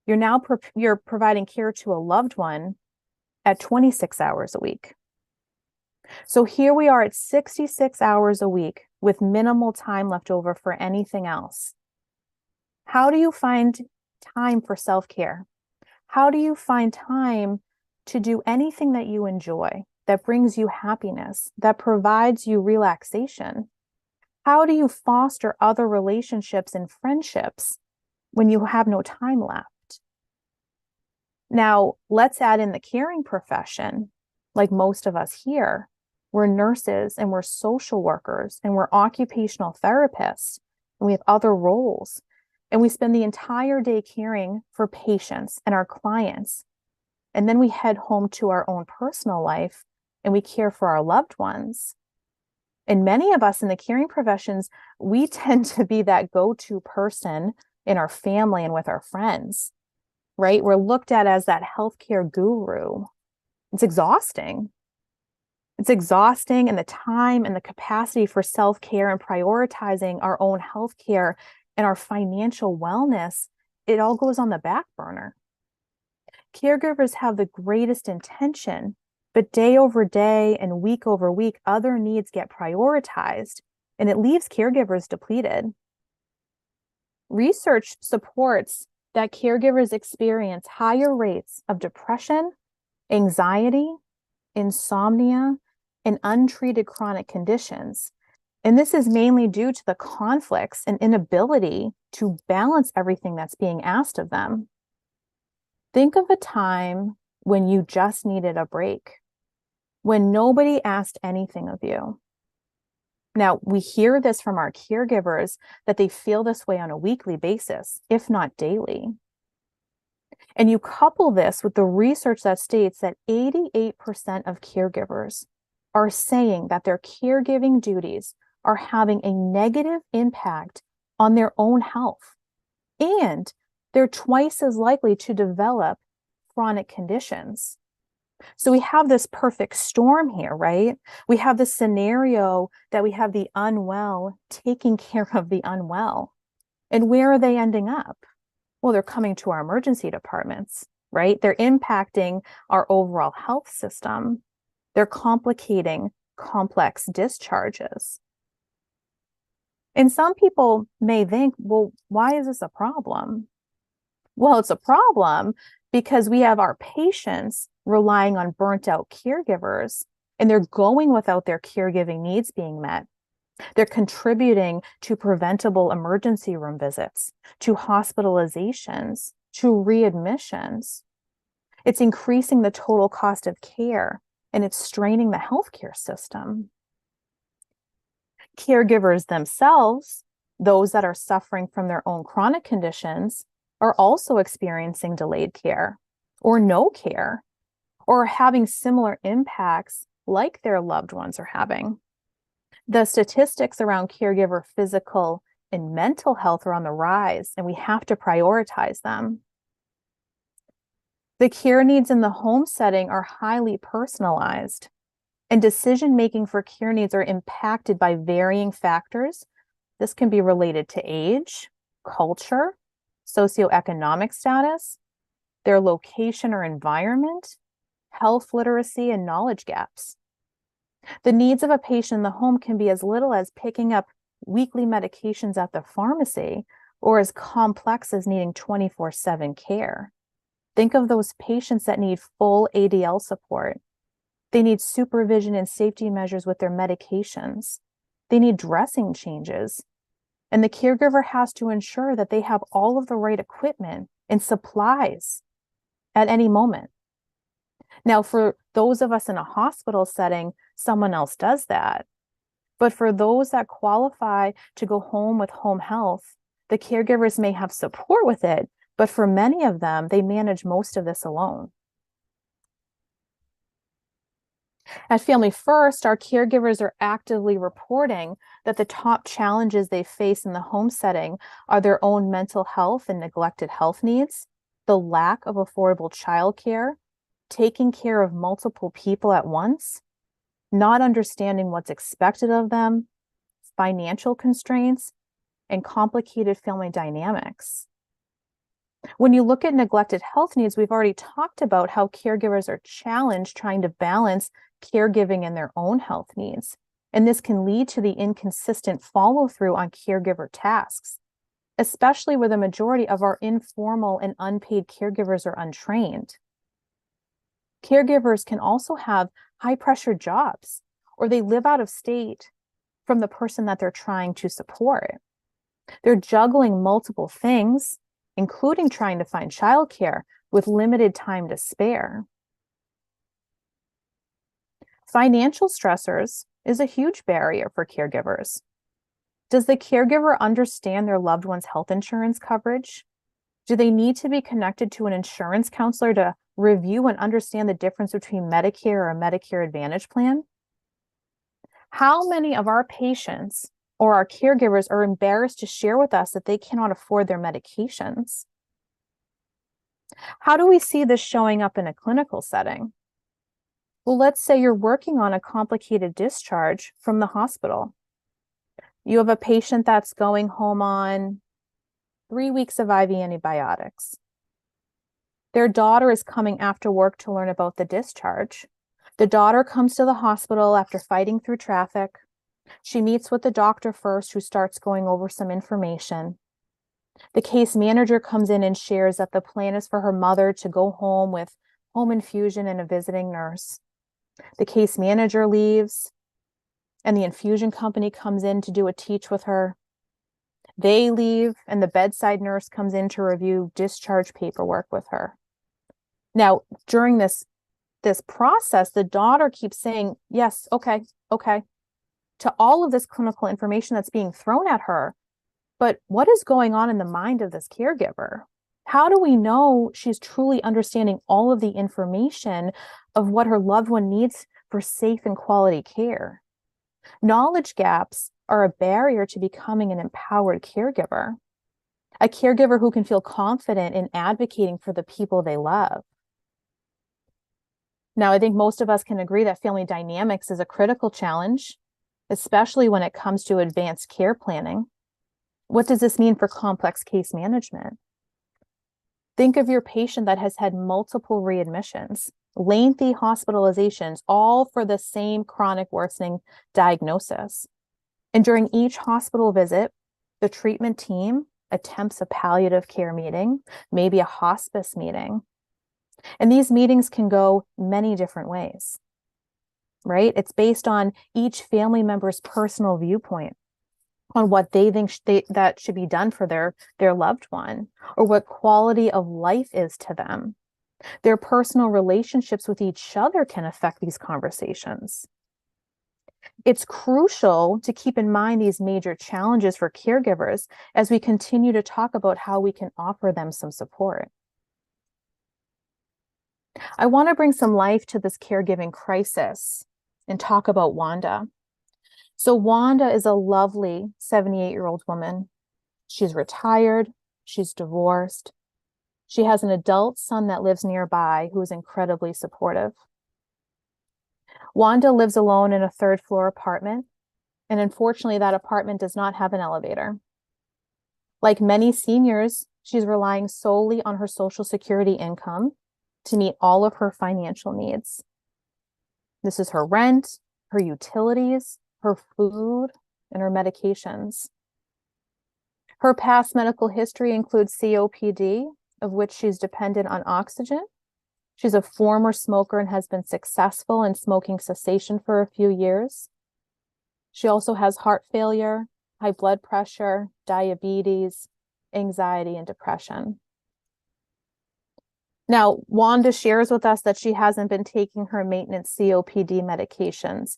you're providing care to a loved one at 26 hours a week. So here we are at 66 hours a week with minimal time left over for anything else. How do you find time for self-care? How do you find time to do anything that you enjoy, that brings you happiness, that provides you relaxation? How do you foster other relationships and friendships when you have no time left? Now, let's add in the caring profession. Like most of us here, we're nurses and we're social workers and we're occupational therapists, and we have other roles. And we spend the entire day caring for patients and our clients. And then we head home to our own personal life and we care for our loved ones. And many of us in the caring professions, we tend to be that go-to person in our family and with our friends, right? We're looked at as that healthcare guru. It's exhausting. It's exhausting, and the time and the capacity for self-care and prioritizing our own healthcare and our financial wellness, it all goes on the back burner. Caregivers have the greatest intention, but day over day and week over week, other needs get prioritized, and it leaves caregivers depleted. Research supports that caregivers experience higher rates of depression, anxiety, insomnia, and untreated chronic conditions. And this is mainly due to the conflicts and inability to balance everything that's being asked of them. Think of a time when you just needed a break, when nobody asked anything of you. Now, we hear this from our caregivers that they feel this way on a weekly basis, if not daily. And you couple this with the research that states that 88% of caregivers are saying that their caregiving duties are having a negative impact on their own health. And they're twice as likely to develop chronic conditions. So we have this perfect storm here, right? We have this scenario that we have the unwell taking care of the unwell. And where are they ending up? Well, they're coming to our emergency departments, right? They're impacting our overall health system. They're complicating complex discharges. And some people may think, well, why is this a problem? Well, it's a problem because we have our patients relying on burnt out caregivers, and they're going without their caregiving needs being met. They're contributing to preventable emergency room visits, to hospitalizations, to readmissions. It's increasing the total cost of care, and it's straining the healthcare system. Caregivers themselves, those that are suffering from their own chronic conditions, are also experiencing delayed care or no care, or having similar impacts like their loved ones are having. The statistics around caregiver physical and mental health are on the rise, and we have to prioritize them. The care needs in the home setting are highly personalized, and decision-making for care needs are impacted by varying factors. This can be related to age, culture, socioeconomic status, their location or environment, health literacy, and knowledge gaps. The needs of a patient in the home can be as little as picking up weekly medications at the pharmacy, or as complex as needing 24/7 care. Think of those patients that need full ADL support. They need supervision and safety measures with their medications. They need dressing changes. And the caregiver has to ensure that they have all of the right equipment and supplies at any moment. Now, for those of us in a hospital setting, someone else does that. But for those that qualify to go home with home health, the caregivers may have support with it, but for many of them, they manage most of this alone. At Family First, our caregivers are actively reporting that the top challenges they face in the home setting are their own mental health and neglected health needs, the lack of affordable childcare, taking care of multiple people at once, not understanding what's expected of them, financial constraints, and complicated family dynamics. When you look at neglected health needs, we've already talked about how caregivers are challenged trying to balance caregiving and their own health needs. And this can lead to the inconsistent follow-through on caregiver tasks, especially where the majority of our informal and unpaid caregivers are untrained. Caregivers can also have high-pressure jobs, or they live out of state from the person that they're trying to support. They're juggling multiple things, including trying to find childcare with limited time to spare. Financial stressors is a huge barrier for caregivers. Does the caregiver understand their loved one's health insurance coverage? Do they need to be connected to an insurance counselor to review and understand the difference between Medicare or a Medicare Advantage plan? How many of our patients or our caregivers are embarrassed to share with us that they cannot afford their medications? How do we see this showing up in a clinical setting? Well, let's say you're working on a complicated discharge from the hospital. You have a patient that's going home on 3 weeks of IV antibiotics. Their daughter is coming after work to learn about the discharge. The daughter comes to the hospital after fighting through traffic. She meets with the doctor first, who starts going over some information. The case manager comes in and shares that the plan is for her mother to go home with home infusion and a visiting nurse. The case manager leaves, and the infusion company comes in to do a teach with her. They leave, and the bedside nurse comes in to review discharge paperwork with her. Now, during this process, the daughter keeps saying, yes, okay, to all of this clinical information that's being thrown at her. But what is going on in the mind of this caregiver? How do we know she's truly understanding all of the information of what her loved one needs for safe and quality care? Knowledge gaps are a barrier to becoming an empowered caregiver, a caregiver who can feel confident in advocating for the people they love. Now, I think most of us can agree that family dynamics is a critical challenge, especially when it comes to advanced care planning. What does this mean for complex case management? Think of your patient that has had multiple readmissions, lengthy hospitalizations, all for the same chronic worsening diagnosis. And during each hospital visit, the treatment team attempts a palliative care meeting, maybe a hospice meeting. And these meetings can go many different ways, right? It's based on each family member's personal viewpoint on what they think that should be done for their loved one, or what quality of life is to them. Their personal relationships with each other can affect these conversations. It's crucial to keep in mind these major challenges for caregivers as we continue to talk about how we can offer them some support. I want to bring some life to this caregiving crisis and talk about Wanda. So Wanda is a lovely 78-year-old woman. She's retired, she's divorced. She has an adult son that lives nearby who is incredibly supportive. Wanda lives alone in a third-floor apartment, and unfortunately, that apartment does not have an elevator. Like many seniors, she's relying solely on her Social Security income to meet all of her financial needs. This is her rent, her utilities, her food, and her medications. Her past medical history includes COPD, of which she's dependent on oxygen. She's a former smoker and has been successful in smoking cessation for a few years. She also has heart failure, high blood pressure, diabetes, anxiety, and depression. Now, Wanda shares with us that she hasn't been taking her maintenance COPD medications.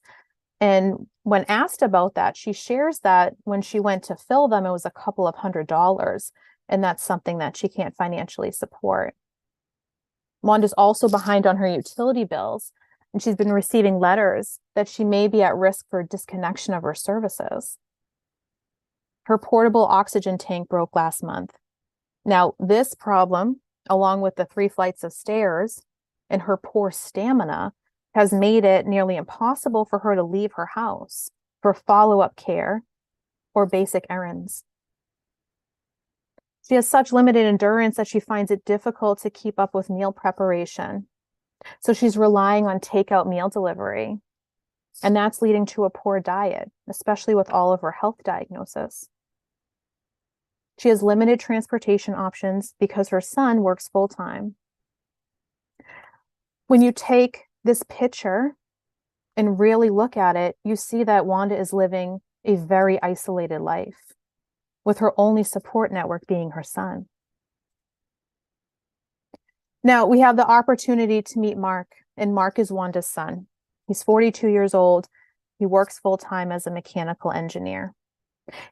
And when asked about that, she shares that when she went to fill them, it was a couple of $100s, and that's something that she can't financially support. Wanda's also behind on her utility bills, and she's been receiving letters that she may be at risk for disconnection of her services. Her portable oxygen tank broke last month. Now, this problem, along with the 3 flights of stairs and her poor stamina, has made it nearly impossible for her to leave her house for follow-up care or basic errands. She has such limited endurance that she finds it difficult to keep up with meal preparation. So she's relying on takeout meal delivery. And that's leading to a poor diet, especially with all of her health diagnoses. She has limited transportation options because her son works full-time. When you take this picture and really look at it, you see that Wanda is living a very isolated life, with her only support network being her son. Now, we have the opportunity to meet Mark, and Mark is Wanda's son. He's 42 years old. He works full-time as a mechanical engineer.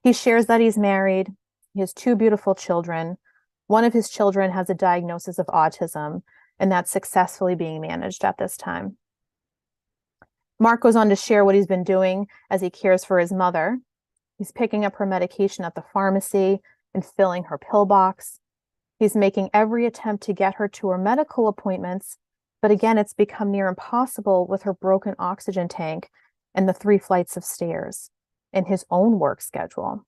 He shares that he's married. He has 2 beautiful children. One of his children has a diagnosis of autism, and that's successfully being managed at this time. Mark goes on to share what he's been doing as he cares for his mother. He's picking up her medication at the pharmacy and filling her pill box. He's making every attempt to get her to her medical appointments, but again, it's become near impossible with her broken oxygen tank and the 3 flights of stairs in his own work schedule.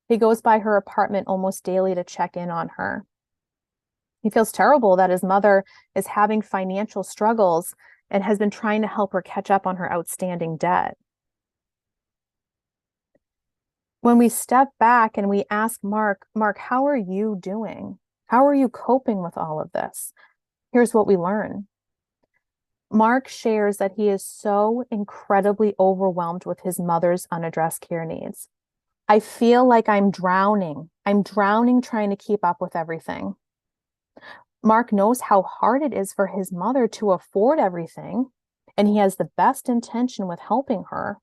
He goes by her apartment almost daily to check in on her. He feels terrible that his mother is having financial struggles and has been trying to help her catch up on her outstanding debt. When we step back and we ask Mark, how are you doing? How are you coping with all of this? Here's what we learn. Mark shares that he is so incredibly overwhelmed with his mother's unaddressed care needs. I feel like I'm drowning. I'm drowning trying to keep up with everything. Mark knows how hard it is for his mother to afford everything, and he has the best intention with helping her.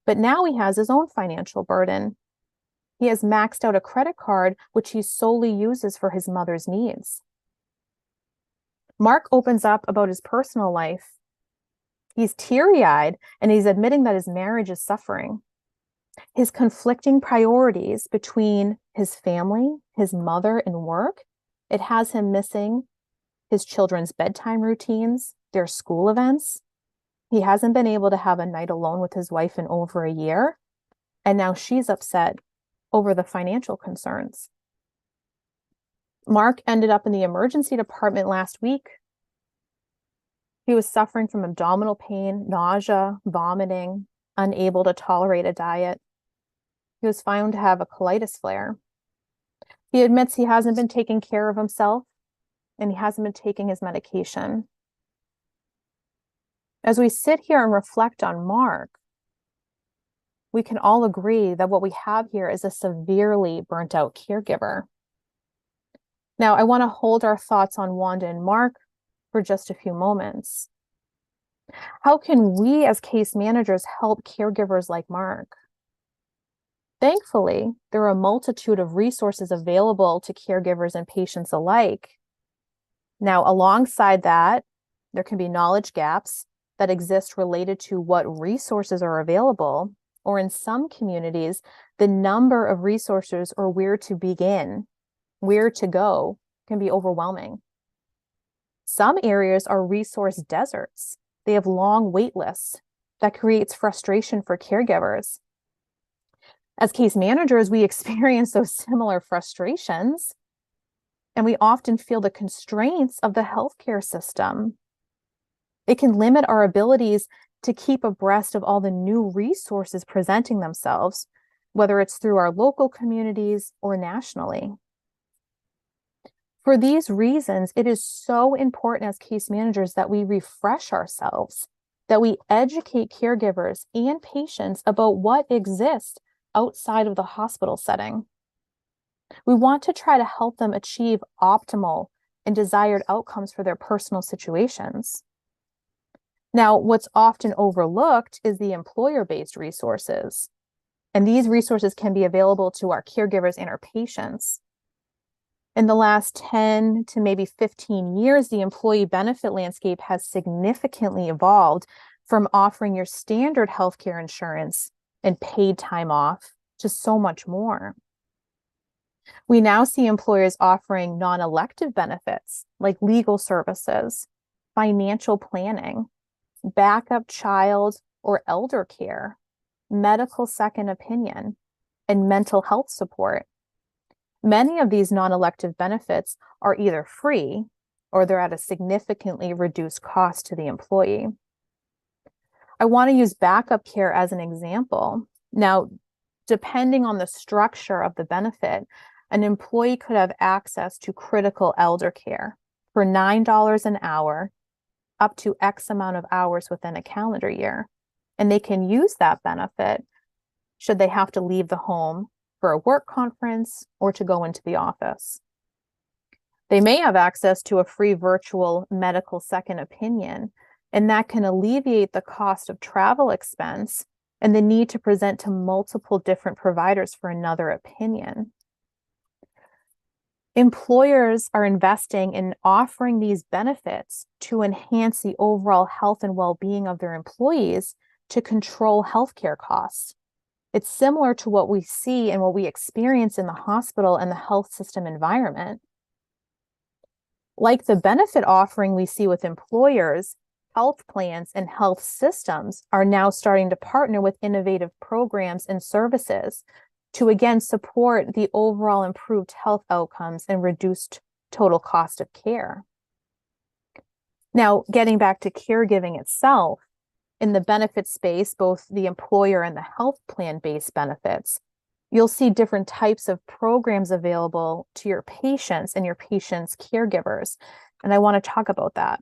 But now he has his own financial burden. He has maxed out a credit card, which he solely uses for his mother's needs. Mark opens up about his personal life. He's teary-eyed, and he's admitting that his marriage is suffering. His conflicting priorities between his family, his mother, and work, it has him missing his children's bedtime routines, their school events. He hasn't been able to have a night alone with his wife in over a year, and now she's upset over the financial concerns. Mark ended up in the emergency department last week. He was suffering from abdominal pain, nausea, vomiting, unable to tolerate a diet. He was found to have a colitis flare. He admits he hasn't been taking care of himself, and he hasn't been taking his medication. As we sit here and reflect on Mark, we can all agree that what we have here is a severely burnt out caregiver. Now, I want to hold our thoughts on Wanda and Mark for just a few moments. How can we as case managers help caregivers like Mark? Thankfully, there are a multitude of resources available to caregivers and patients alike. Now, alongside that, there can be knowledge gaps that exist related to what resources are available, or in some communities, the number of resources or where to begin, where to go can be overwhelming. Some areas are resource deserts. They have long wait lists that creates frustration for caregivers. As case managers, we experience those similar frustrations, and we often feel the constraints of the healthcare system. It can limit our abilities to keep abreast of all the new resources presenting themselves, whether it's through our local communities or nationally. For these reasons, it is so important as case managers that we refresh ourselves, that we educate caregivers and patients about what exists outside of the hospital setting. We want to try to help them achieve optimal and desired outcomes for their personal situations. Now, what's often overlooked is the employer-based resources, and these resources can be available to our caregivers and our patients. In the last 10 to maybe 15 years, the employee benefit landscape has significantly evolved from offering your standard healthcare insurance and paid time off to so much more. We now see employers offering non-elective benefits like legal services, financial planning, backup child or elder care, medical second opinion, and mental health support. Many of these non-elective benefits are either free or they're at a significantly reduced cost to the employee. I want to use backup care as an example. Now, depending on the structure of the benefit, an employee could have access to critical elder care for $9 an hour, up to X amount of hours within a calendar year. And they can use that benefit should they have to leave the home for a work conference or to go into the office. They may have access to a free virtual medical second opinion, and that can alleviate the cost of travel expense and the need to present to multiple different providers for another opinion. Employers are investing in offering these benefits to enhance the overall health and well-being of their employees to control healthcare costs. It's similar to what we see and what we experience in the hospital and the health system environment. Like the benefit offering we see with employers, health plans and health systems are now starting to partner with innovative programs and services to again support the overall improved health outcomes and reduced total cost of care. Now, getting back to caregiving itself, in the benefit space, both the employer and the health plan-based benefits, you'll see different types of programs available to your patients and your patients' caregivers. And I want to talk about that.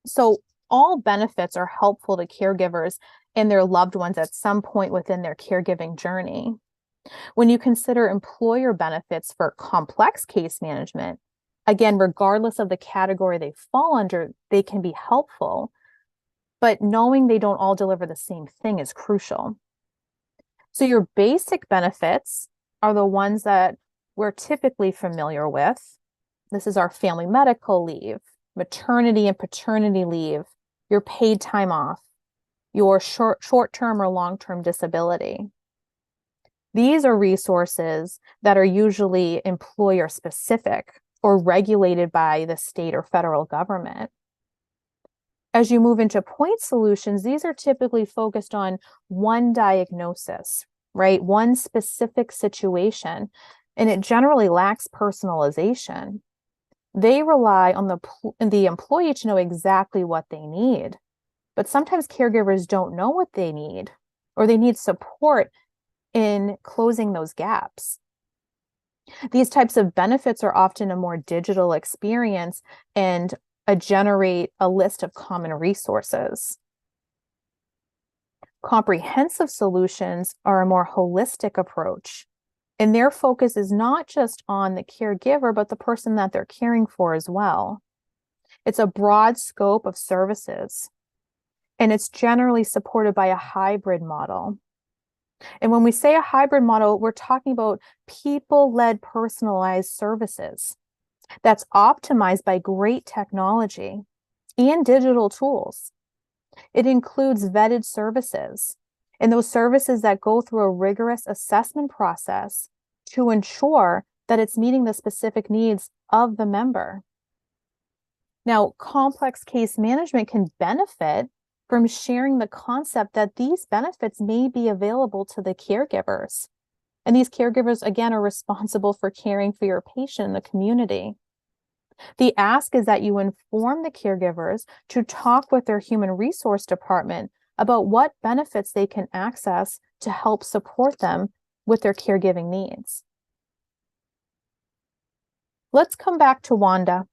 So all benefits are helpful to caregivers and their loved ones at some point within their caregiving journey. When you consider employer benefits for complex case management, again, regardless of the category they fall under, they can be helpful, but knowing they don't all deliver the same thing is crucial. So your basic benefits are the ones that we're typically familiar with. This is our family medical leave, maternity and paternity leave, your paid time off, your short-term or long-term disability. These are resources that are usually employer-specific or regulated by the state or federal government. As you move into point solutions, these are typically focused on one diagnosis, right? One specific situation, and it generally lacks personalization. They rely on the employee to know exactly what they need. But sometimes caregivers don't know what they need, or they need support in closing those gaps. These types of benefits are often a more digital experience and generate a list of common resources. Comprehensive solutions are a more holistic approach, and their focus is not just on the caregiver, but the person that they're caring for as well. It's a broad scope of services, and it's generally supported by a hybrid model. And when we say a hybrid model, we're talking about people-led personalized services that's optimized by great technology and digital tools. It includes vetted services, and those services that go through a rigorous assessment process to ensure that it's meeting the specific needs of the member. Now, complex case management can benefit from sharing the concept that these benefits may be available to the caregivers. And these caregivers, again, are responsible for caring for your patient in the community. The ask is that you inform the caregivers to talk with their human resource department about what benefits they can access to help support them with their caregiving needs. Let's come back to Wanda.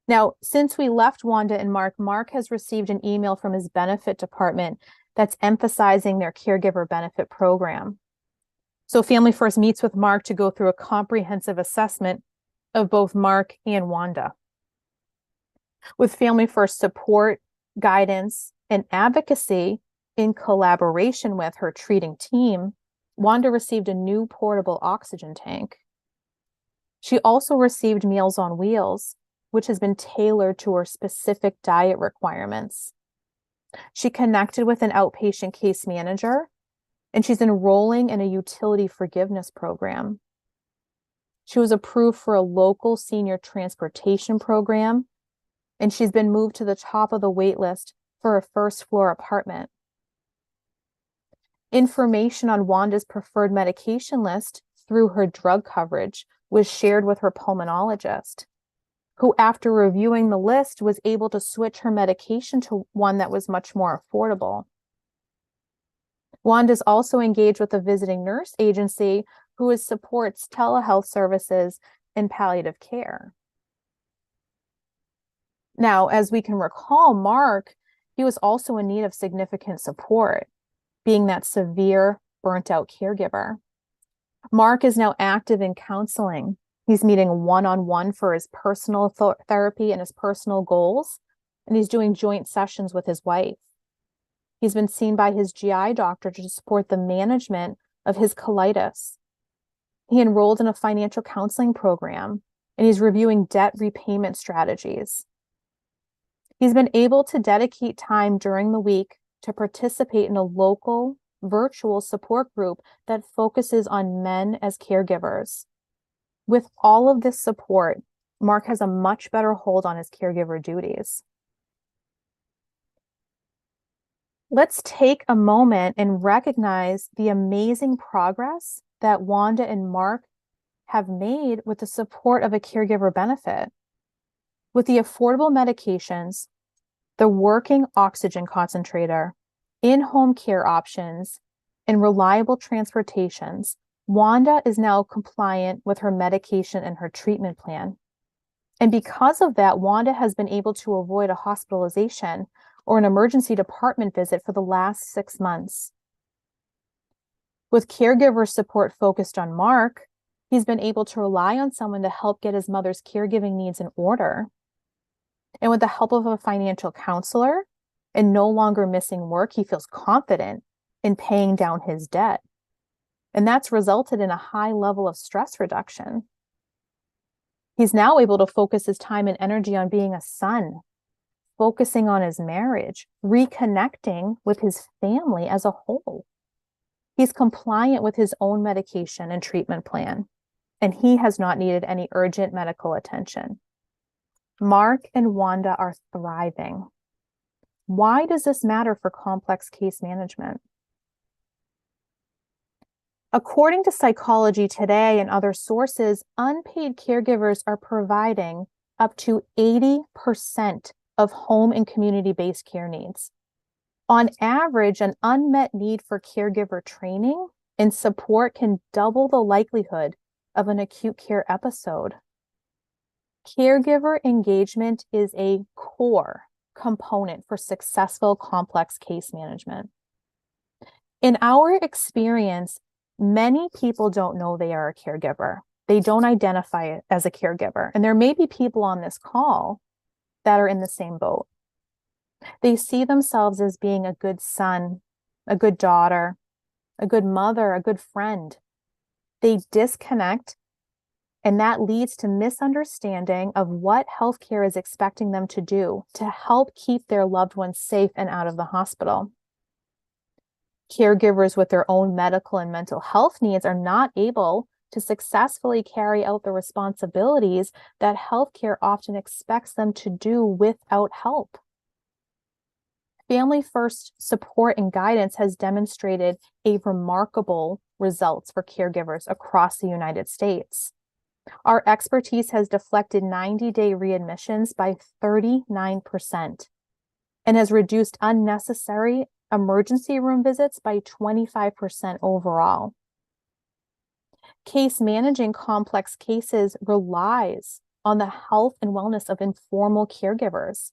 Now, since we left Wanda and Mark has received an email from his benefit department that's emphasizing their caregiver benefit program. So Family First meets with Mark to go through a comprehensive assessment of both Mark and Wanda. With Family First support, guidance, and advocacy in collaboration with her treating team, Wanda received a new portable oxygen tank. She also received Meals on Wheels, which has been tailored to her specific diet requirements. She connected with an outpatient case manager, and she's enrolling in a utility forgiveness program. She was approved for a local senior transportation program, and she's been moved to the top of the wait list for a first floor apartment. Information on Wanda's preferred medication list through her drug coverage was shared with her pulmonologist, who, after reviewing the list, was able to switch her medication to one that was much more affordable. Wanda's also engaged with a visiting nurse agency who supports telehealth services and palliative care. Now, as we can recall, Mark, he was also in need of significant support, being that severe, burnt-out caregiver. Mark is now active in counseling. He's meeting one-on-one for his personal therapy and his personal goals, and he's doing joint sessions with his wife. He's been seen by his GI doctor to support the management of his colitis. He enrolled in a financial counseling program, and he's reviewing debt repayment strategies. He's been able to dedicate time during the week to participate in a local virtual support group that focuses on men as caregivers. With all of this support, Mark has a much better hold on his caregiver duties. Let's take a moment and recognize the amazing progress that Wanda and Mark have made with the support of a caregiver benefit. With the affordable medications, the working oxygen concentrator, in-home care options, and reliable transportations, Wanda is now compliant with her medication and her treatment plan. And because of that, Wanda has been able to avoid a hospitalization or an emergency department visit for the last 6 months. With caregiver support focused on Mark, he's been able to rely on someone to help get his mother's caregiving needs in order. And with the help of a financial counselor and no longer missing work, he feels confident in paying down his debt. And that's resulted in a high level of stress reduction. He's now able to focus his time and energy on being a son, focusing on his marriage, reconnecting with his family as a whole. He's compliant with his own medication and treatment plan, and he has not needed any urgent medical attention. Mark and Wanda are thriving. Why does this matter for complex case management? According to Psychology Today and other sources, unpaid caregivers are providing up to 80% of home and community-based care needs. On average, an unmet need for caregiver training and support can double the likelihood of an acute care episode. Caregiver engagement is a core component for successful complex case management. In our experience, many people don't know they are a caregiver. They don't identify as a caregiver. And there may be people on this call that are in the same boat. They see themselves as being a good son, a good daughter, a good mother, a good friend. They disconnect, and that leads to misunderstanding of what healthcare is expecting them to do to help keep their loved ones safe and out of the hospital. Caregivers with their own medical and mental health needs are not able to successfully carry out the responsibilities that healthcare often expects them to do without help. Family First support and guidance has demonstrated a remarkable results for caregivers across the United States. Our expertise has deflected 90-day readmissions by 39% and has reduced unnecessary emergency room visits by 25% overall. Case managing complex cases relies on the health and wellness of informal caregivers.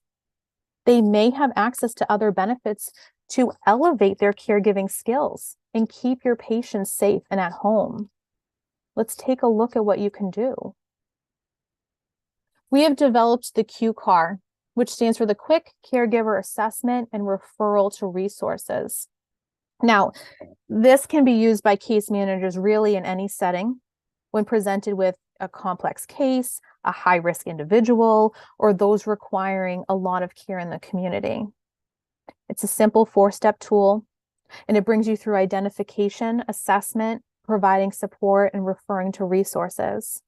They may have access to other benefits to elevate their caregiving skills and keep your patients safe and at home. Let's take a look at what you can do. We have developed the QCAR, which stands for the Quick Caregiver Assessment and Referral to Resources. Now, this can be used by case managers really in any setting when presented with a complex case, a high-risk individual, or those requiring a lot of care in the community. It's a simple 4-step tool, and it brings you through identification, assessment, providing support, and referring to resources.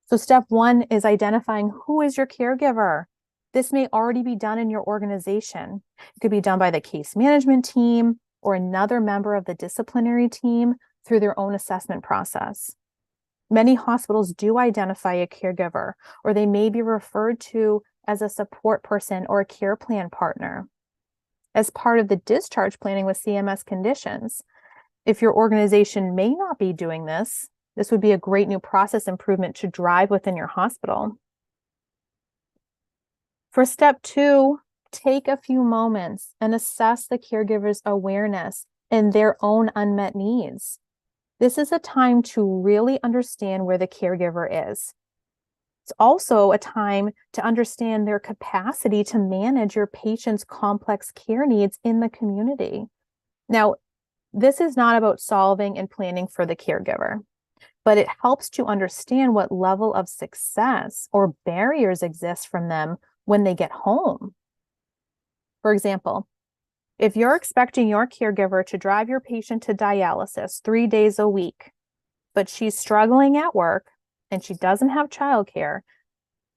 So step 1 is identifying who is your caregiver. This may already be done in your organization. It could be done by the case management team or another member of the disciplinary team through their own assessment process. Many hospitals do identify a caregiver, or they may be referred to as a support person or a care plan partner. As part of the discharge planning with CMS conditions, if your organization may not be doing this, this would be a great new process improvement to drive within your hospital. For step 2, take a few moments and assess the caregiver's awareness and their own unmet needs. This is a time to really understand where the caregiver is. It's also a time to understand their capacity to manage your patient's complex care needs in the community. Now, this is not about solving and planning for the caregiver, but it helps to understand what level of success or barriers exist from them when they get home. For example, if you're expecting your caregiver to drive your patient to dialysis 3 days a week, but she's struggling at work and she doesn't have childcare,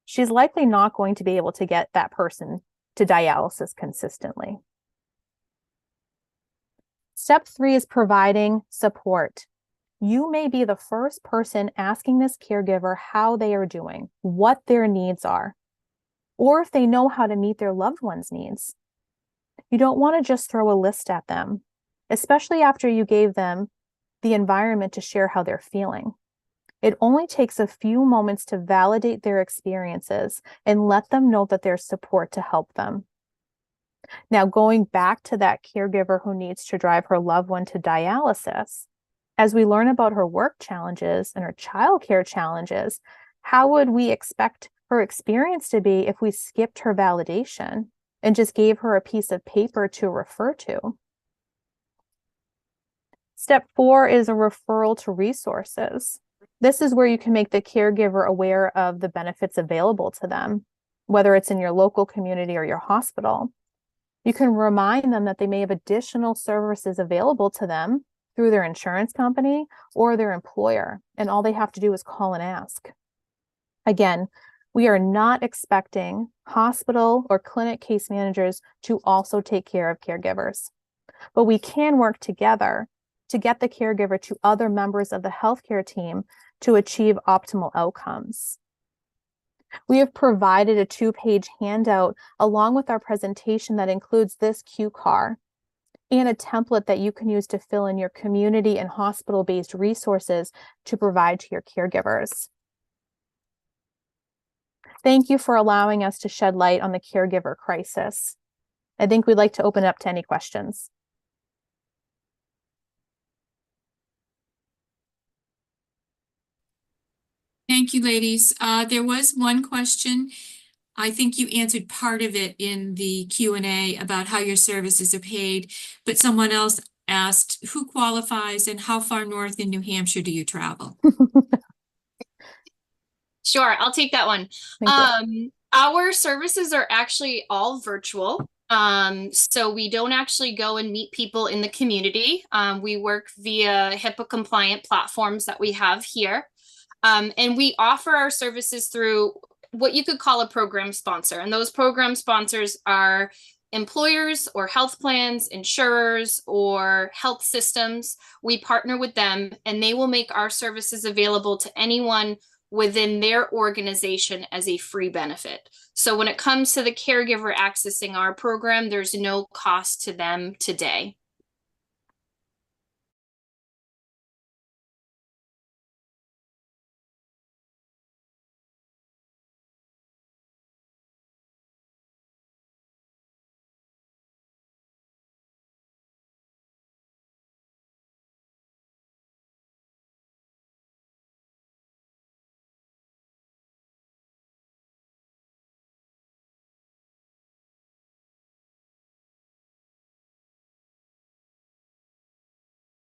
she's likely not going to be able to get that person to dialysis consistently. Step 3 is providing support. You may be the first person asking this caregiver how they are doing, what their needs are, or if they know how to meet their loved one's needs. You don't want to just throw a list at them, especially after you gave them the environment to share how they're feeling. It only takes a few moments to validate their experiences and let them know that there's support to help them. Now, going back to that caregiver who needs to drive her loved one to dialysis, as we learn about her work challenges and her childcare challenges, how would we expect her experience to be if we skipped her validation and just gave her a piece of paper to refer to? Step 4 is a referral to resources. This is where you can make the caregiver aware of the benefits available to them, whether it's in your local community or your hospital. You can remind them that they may have additional services available to them through their insurance company or their employer, and all they have to do is call and ask. Again, we are not expecting hospital or clinic case managers to also take care of caregivers, but we can work together to get the caregiver to other members of the healthcare team to achieve optimal outcomes. We have provided a 2-page handout along with our presentation that includes this cue card and a template that you can use to fill in your community and hospital-based resources to provide to your caregivers. Thank you for allowing us to shed light on the caregiver crisis. I think we'd like to open it up to any questions. Thank you, ladies. There was one question. I think you answered part of it in the Q&A about how your services are paid, but someone else asked who qualifies and how far north in New Hampshire do you travel? Sure, I'll take that one. Our services are actually all virtual. So we don't actually go and meet people in the community. We work via HIPAA compliant platforms that we have here. And we offer our services through what you could call a program sponsor. And those program sponsors are employers or health plans, insurers, or health systems. We partner with them and they will make our services available to anyone within their organization as a free benefit. So when it comes to the caregiver accessing our program, there's no cost to them today.